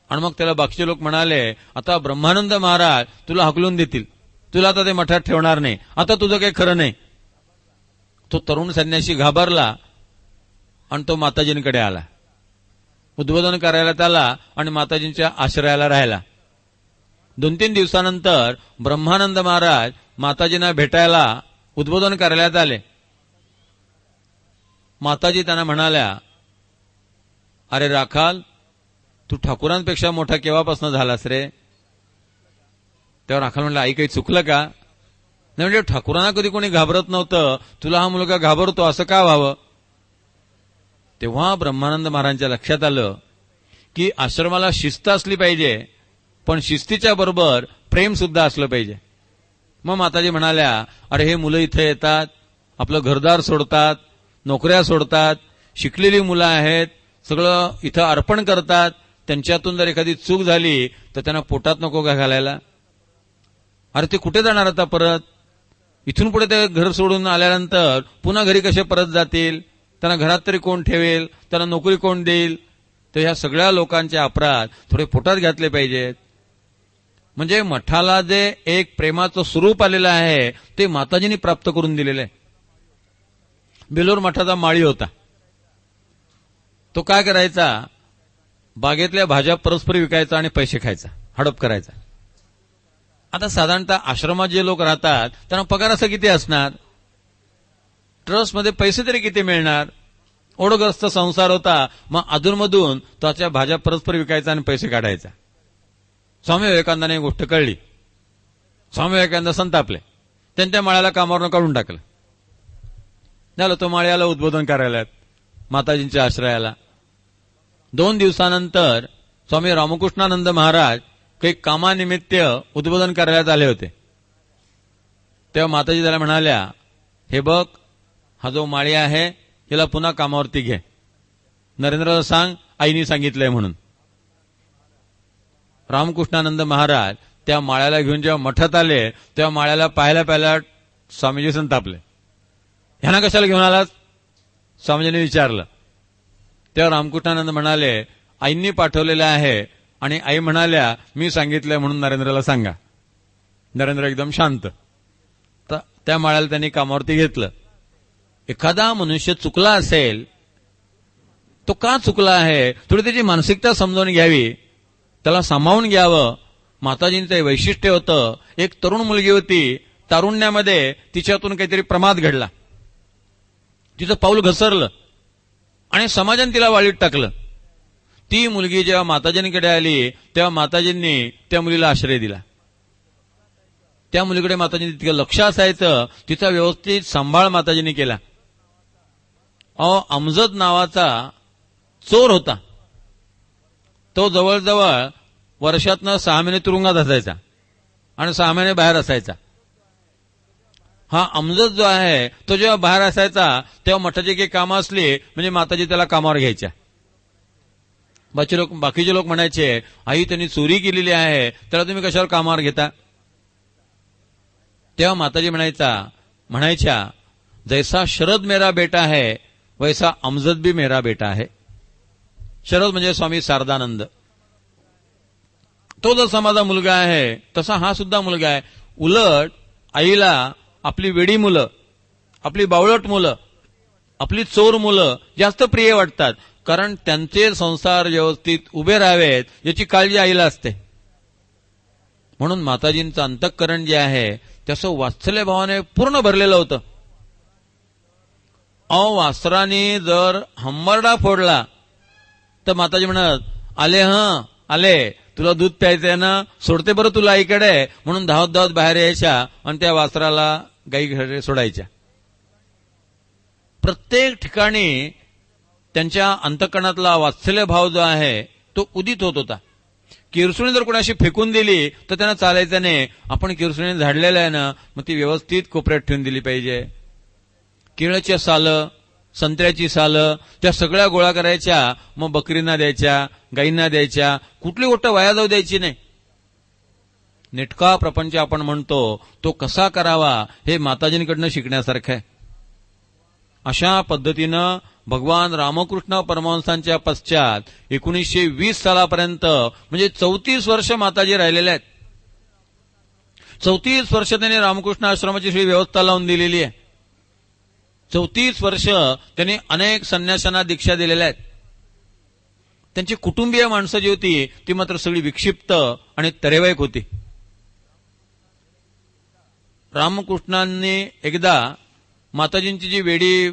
आणि मग त्याला बाकीचे लोक म्हणाले, आता ब्रह्मानंद महाराज तुला हकलून देतील, तुला आता ते मठात ठेवणार नाही, आता तुझं काही खरं नाही. तो तरुण संन्यासी घाबरला आणि तो माताजींकडे आला, उद्बोधन करायला त्याला आणि माताजींच्या आश्रयाला राहिला. 2-3 दिवसानंतर ब्रह्मानंद महाराज माताजींना भेटायला उद्बोधन कार्यालयात आले. माताजी त्यांना म्हणाल्या, अरे राखाल, तू ठाकूरांपेक्षा मोठा केव्हापासून झालास रे? तेव्हा राखाल म्हणला, आई काही चुकलं का? नाही म्हणजे ठाकूरांना कधी कोणी घाबरत नव्हतं, तुला हा मुलगा घाबरतो, असं का व्हावं? तेव्हा ब्रह्मानंद महाराजांच्या लक्षात आलं की आश्रमाला शिस्त असली पाहिजे, पण शिस्तीच्या बरोबर प्रेम सुद्धा असलं पाहिजे. मग माताजी म्हणाल्या, अरे हे मुलं इथे येतात, आपलं घरदार सोडतात, नोकऱ्या सोडतात, शिकलेली मुलं आहेत, सगळं इथं अर्पण करतात, त्यांच्यातून जर एखादी चूक झाली तर त्यांना पोटात नको का घालायला? अरे ते कुठे जाणार आता परत? इथून पुढे ते घर सोडून आल्यानंतर पुन्हा घरी कसे परत जातील? त्यांना घरात तरी कोण ठेवेल? त्यांना नोकरी कोण देईल? तर ह्या सगळ्या लोकांचे अपराध थोडे पोटात घातले पाहिजेत. म्हणजे मठाला जे एक प्रेमाचं स्वरूप आलेलं आहे ते माताजींनी प्राप्त करून दिलेलं आहे. बेलोर मठाचा माळी होता, तो काय करायचा, बागेतल्या भाज्या परस्पर विकायचा आणि पैसे खायचा, हडप करायचा. आता साधारणतः आश्रमात जे लोक राहतात त्यांना पगार असं किती असणार? ट्रस्टमध्ये पैसे तरी किती मिळणार? ओढग्रस्त संसार होता, मग अधूनमधून त्याच्या भाज्या परस्पर विकायचा आणि पैसे काढायचा. स्वामी विवेकानंदाने एक गोष्ट कळली. स्वामी विवेकानंद संतापले, त्यांच्या माळ्याला कामावरून काढून टाकलं. झालं, तो माळ्याला उद्बोधन करायला माताजींच्या आश्रयाला. 2 दिवसानंतर स्वामी रामकृष्णानंद महाराज काही कामानिमित्त उद्बोधन कार्यालयात आले होते. तेव्हा माताजी त्याला म्हणाल्या, हे बघ, हा जो माळी आहे याला पुन्हा कामावरती घे. नरेंद्रला सांग आईनी सांगितलंय म्हणून. रामकृष्णानंद महाराज त्या माळ्याला घेऊन जेव्हा मठात आले तेव्हा माळ्याला पाहायला स्वामीजी संतापले. ह्यांना कशाला घेऊन आलात? स्वामीजींनी विचारलं. तेव्हा रामकृष्णानंद म्हणाले, आईंनी पाठवलेलं आहे आणि आई म्हणाल्या मी सांगितलंय म्हणून नरेंद्रला सांगा. नरेंद्र एकदम शांत. त्या माळ्याला त्यांनी कामावरती घेतलं. एखादा मनुष्य चुकला असेल, तो का चुकला आहे थोडी त्याची मानसिकता समजावून घ्यावी, त्याला सामावून घ्यावं. माताजींचं वैशिष्ट्य होतं. एक तरुण मुलगी होती, तारुण्यामध्ये तिच्यातून काहीतरी प्रमाद घडला, तिचं पाऊल घसरलं आणि समाजाने तिला वाळीत टाकलं. ती मुलगी जेव्हा माताजींकडे आली तेव्हा माताजींनी त्या मुलीला आश्रय दिला. त्या मुलीकडे माताजींनी तितकं लक्ष असायचं, तिचा व्यवस्थित सांभाळ माताजींनी केला. अमजद नावाचा चोर होता. तो जवळजवळ वर्षातनं 6 महिने तुरुंगात असायचा आणि 6 महिने बाहेर असायचा. हा अमजद जो आहे तो जेव्हा बाहेर असायचा तेव्हा मठाची काही कामं असली म्हणजे माताजी त्याला कामावर घ्यायच्या. बाकीचे लोक म्हणायचे, आई त्यांनी चोरी केलेली आहे त्याला तुम्ही कशावर कामावर घेता? तेव्हा माताजी म्हणायच्या, जैसा शरद मेरा बेटा है वैसा अमजद भी मेरा बेटा है. शरद म्हणजे स्वामी शारदानंद. तो जसा माझा मुलगा आहे तसा हा सुद्धा मुलगा आहे. उलट आईला आपली वेडी मुलं, आपली बावळट मुलं, आपली चोर मुलं जास्त प्रिय वाटतात, कारण त्यांचे संसार व्यवस्थित उभे राहावेत याची काळजी आईला असते. म्हणून माताजींचं अंतःकरण जे आहे त्याचं वात्सल्य भावाने पूर्ण भरलेलं होतं. वासराने जर हंबरडा फोडला तर माताजी म्हणत, आले आले, तुला दूध प्यायचंय ना, सोडते बरं तुला आईकडे, म्हणून धावत धावत बाहेर यायच्या आणि त्या वासराला गाई घरी सोडायच्या. प्रत्येक ठिकाणी त्यांच्या अंतःकरणातला वात्सल्य भाव जो आहे तो उदित होत होता. किरसुणी जर कोणाशी फेकून दिली तर त्यांना चालायचं नाही. आपण किरसुणी झाडलेलं आहे ना, मग ती व्यवस्थित कोपऱ्यात ठेवून दिली पाहिजे. केळच्या सालं, संत्र्याची सालं त्या सगळ्या गोळा करायच्या, मग बकरींना द्यायच्या, गाईंना द्यायच्या. कुठली गोष्ट वाया जाऊ द्यायची नाही. नेटका प्रपंच आपण म्हणतो तो कसा करावा हे माताजींकडनं शिकण्यासारखं आहे. अशा पद्धतीनं भगवान रामकृष्ण परमहंसांच्या पश्चात 1920 सालापर्यंत म्हणजे 34 वर्ष माताजी राहिलेले आहेत. 34 वर्ष त्यांनी रामकृष्ण आश्रमाची सगळी व्यवस्था लावून दिलेली आहे. 34 वर्ष त्यांनी अनेक संन्याशांना दीक्षा दिलेल्या आहेत. त्यांची कुटुंबीय माणसं जी होती ती मात्र सगळी विक्षिप्त आणि तरेवाईक होती. रामकृष्णांनी एकदा माताजींची जी वेडी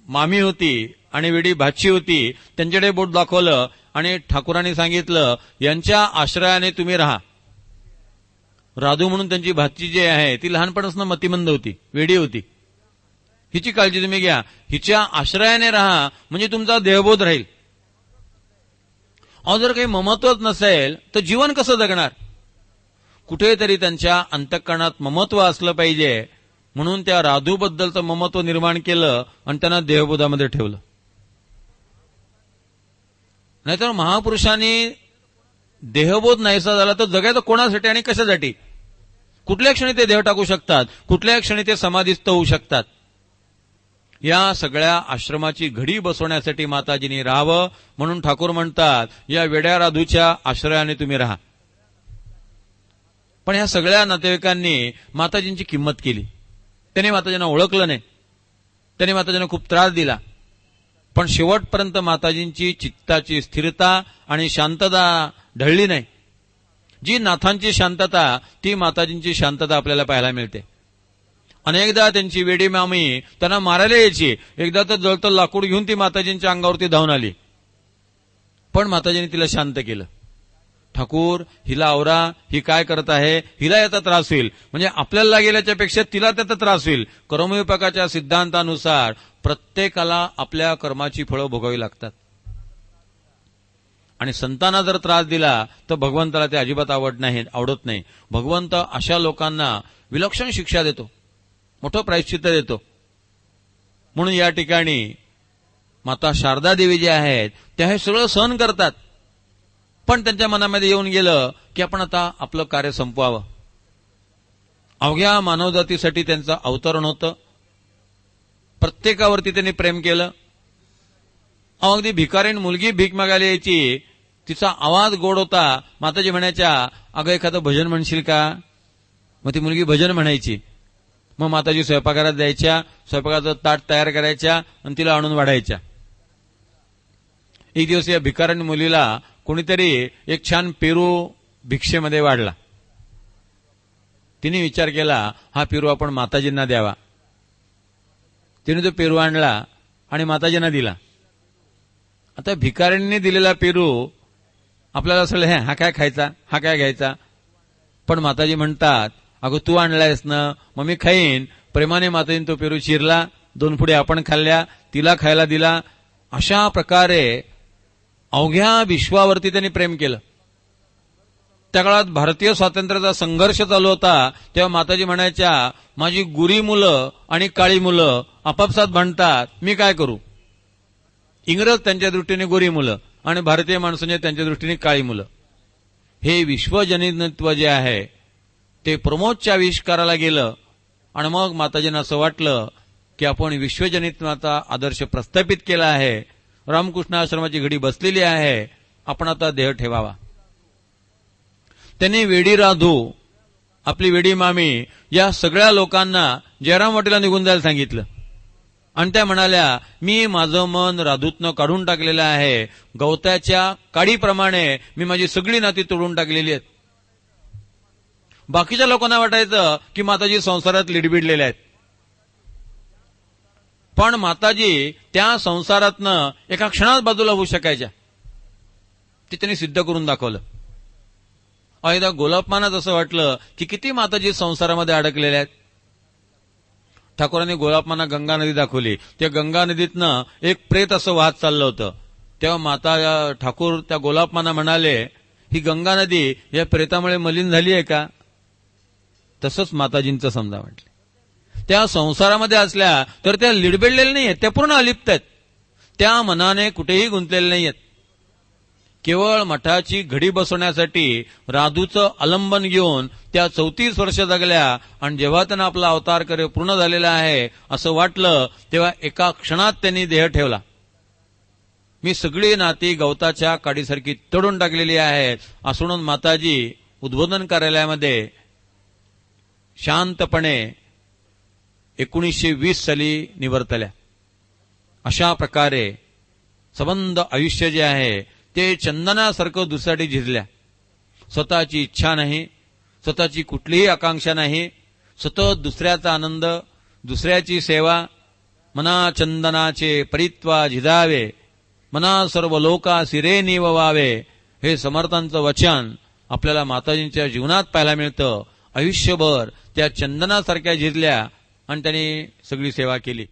मामी होती आणि वेडी भाची होती त्यांच्याकडे बोट दाखवलं आणि ठाकूरांनी सांगितलं, यांच्या आश्रयाने तुम्ही राहा. राधू म्हणून त्यांची भाची जी आहे ती लहानपणापासून मतिमंद होती, वेडी होती. हिची काळजी तुम्ही घ्या, हिच्या आश्रयाने राहा म्हणजे तुमचा देहबोध राहील. जर काही ममत्वच नसेल तर जीवन कसं जगणार? कुठेतरी त्यांच्या अंतःकरणात ममत्व असलं पाहिजे, म्हणून त्या राधूबद्दलचं ममत्व निर्माण केलं आणि त्यांना देहबोधामध्ये ठेवलं. नाहीतर महापुरुषांनी देहबोध नाहीसा झाला तर जगायचं कोणासाठी आणि कशासाठी? कुठल्या क्षणी ते देह टाकू शकतात, कुठल्या क्षणी ते समाधीस्थ होऊ शकतात. या सगळ्या आश्रमाची घडी बसवण्यासाठी माताजींनी राहावं, म्हणून ठाकूर म्हणतात, या वेड्या राधूच्या आश्रयाने तुम्ही राहा. पण या सगळ्या नातेवाईकांनी माताजींची किंमत केली. त्यांनी माताजींना ओळखलं नाही, त्यांनी माताजींना खूप त्रास दिला. पण शेवटपर्यंत माताजींची चित्ताची स्थिरता आणि शांतता ढळली नाही. जी नाथांची शांतता ती माताजींची शांतता आपल्याला पाहायला मिळते. अनेकदा त्यांची वेडी मामी त्यांना मारायला यायची. एकदा तर जळतं लाकूड घेऊन ती माताजींच्या अंगावरती धावून आली, पण माताजींनी तिला शांत केलं. ठाकूर, हिला आवरा, ही काय करत आहे, हिला याचा त्रास होईल, म्हणजे आपल्याला लागेल्याच्या पेक्षा तिला त्याचा त्रास होईल. कर्मविपाकाच्या सिद्धांतानुसार प्रत्येकाला आपल्या कर्माची फळं भोगावी लागतात. आणि संतांना जर त्रास दिला तर भगवंताला ते अजिबात आवडत नाही. भगवंत अशा लोकांना विलक्षण शिक्षा देतो, मोठं प्रायश्चित्त देतो. म्हणून या ठिकाणी माता शारदा देवी जे आहेत त्या हे सगळं सहन करतात, पण त्यांच्या मनामध्ये येऊन गेलं की आपण आता आपलं कार्य संपवावं. अवघ्या मानवजातीसाठी त्यांचं अवतरण होतं. प्रत्येकावरती त्यांनी प्रेम केलं. अगदी भिकारीण मुलगी भीक मागायला यायची, तिचा आवाज गोड होता. माताजी म्हणायच्या, अगं एखादं भजन म्हणशील का? मग ती मुलगी भजन म्हणायची. मग माताजी स्वयंपाकघरात द्यायच्या, स्वयंपाकाचं ताट तयार करायच्या आणि तिला आणून वाढायच्या. एक दिवस या भिकारीण मुलीला कोणीतरी एक छान पेरू भिक्षेमध्ये वाढला. तिने विचार केला, हा पेरू आपण माताजींना द्यावा. तिने तो पेरू आणला आणि माताजींना दिला. आता भिकाऱ्यांनी दिलेला पेरू आपल्याला असं हा काय खायचा, हा काय घ्यायचा, पण माताजी म्हणतात, अगं तू आणलायस ना, मग मी खाईन. प्रेमाने माताजीने तो पेरू चिरला, 2 पुढे आपण खाल्ल्या, तिला खायला दिला. अशा प्रकारे अवघ्या विश्वावरती त्यांनी प्रेम केलं. त्या काळात भारतीय स्वातंत्र्याचा संघर्ष चालू होता. तेव्हा माताजी म्हणायच्या, माझी गोरी मुलं आणि काळी मुलं आपापसात भांडतात, मी काय करू? इंग्रज त्यांच्या दृष्टीने गोरी मुलं आणि भारतीय माणसांच्या त्यांच्या दृष्टीने काळी मुलं. हे विश्वजनित्व जे आहे ते प्रमोदच्या आविष्काराला गेलं आणि मग माताजींना असं वाटलं की आपण विश्वजनित्वाचा आदर्श प्रस्थापित केला आहे. रामकृष्ण आश्रमाची घडी बसलेली आहे, आपण आता देह ठेवावा. त्यांनी वेडी राधू, आपली वेडी मामी या सगळ्या लोकांना जयरामवाटीला निघून जायला सांगितलं आणि त्या म्हणाल्या, मी माझं मन राधूतनं काढून टाकलेलं आहे. गवताच्या काडीप्रमाणे मी माझी सगळी नाती तोडून टाकलेली आहेत. बाकीच्या लोकांना वाटायचं की माताजी संसारात लिडबिडलेल्या आहेत, पण माताजी त्या संसारातनं एका क्षणात बाजूला होऊ शकायच्या. ते त्यांनी सिद्ध करून दाखवलं. एकदा गोलापमानात असं वाटलं की किती माताजी संसारामध्ये अडकलेल्या आहेत. ठाकूरांनी गोलापमाना गंगा नदी दाखवली. त्या गंगा नदीतनं एक प्रेत असं वाहत चाललं होतं. तेव्हा माता ठाकूर त्या गोलापमाना म्हणाले, ही गंगा नदी या प्रेतामुळे मलिन झाली आहे का? तसंच माताजींचं समजा वाटलं. त्या संसारामध्ये असल्या तर त्या लिडबिडलेल्या नाहीयेत, त्या पूर्ण अलिप्त आहेत. त्या मनाने कुठेही गुंतलेल्या नाहीयेत. केवळ मठाची घडी बसवण्यासाठी राधूचं आलंबन घेऊन त्या 34 वर्ष जगल्या आणि जेव्हा त्यांना आपला अवतार कार्य पूर्ण झालेला आहे असं वाटलं तेव्हा एका क्षणात त्यांनी देह ठेवला. मी सगळी नाती गवताच्या काडीसारखी तोडून टाकलेली आहेत असं म्हणून माताजी उद्बोधन कार्यालयामध्ये शांतपणे 1920 साली निवर्तल्या. अशा प्रकारे संबंध आयुष्य जे आहे ते चंदनासारखं दुसऱ्यासाठी झिजल्या. स्वतःची इच्छा नाही, स्वतःची कुठलीही आकांक्षा नाही, सतत दुसऱ्याचा आनंद, दुसऱ्याची सेवा. मना चंदनाचे परित्वा झिजावे, मना सर्व लोका सिरे निववावे, हे समर्थांचं वचन आपल्याला माताजींच्या जीवनात पाहायला मिळतं. आयुष्यभर त्या चंदनासारख्या झिजल्या आणि त्यांनी सगळी सेवा केली.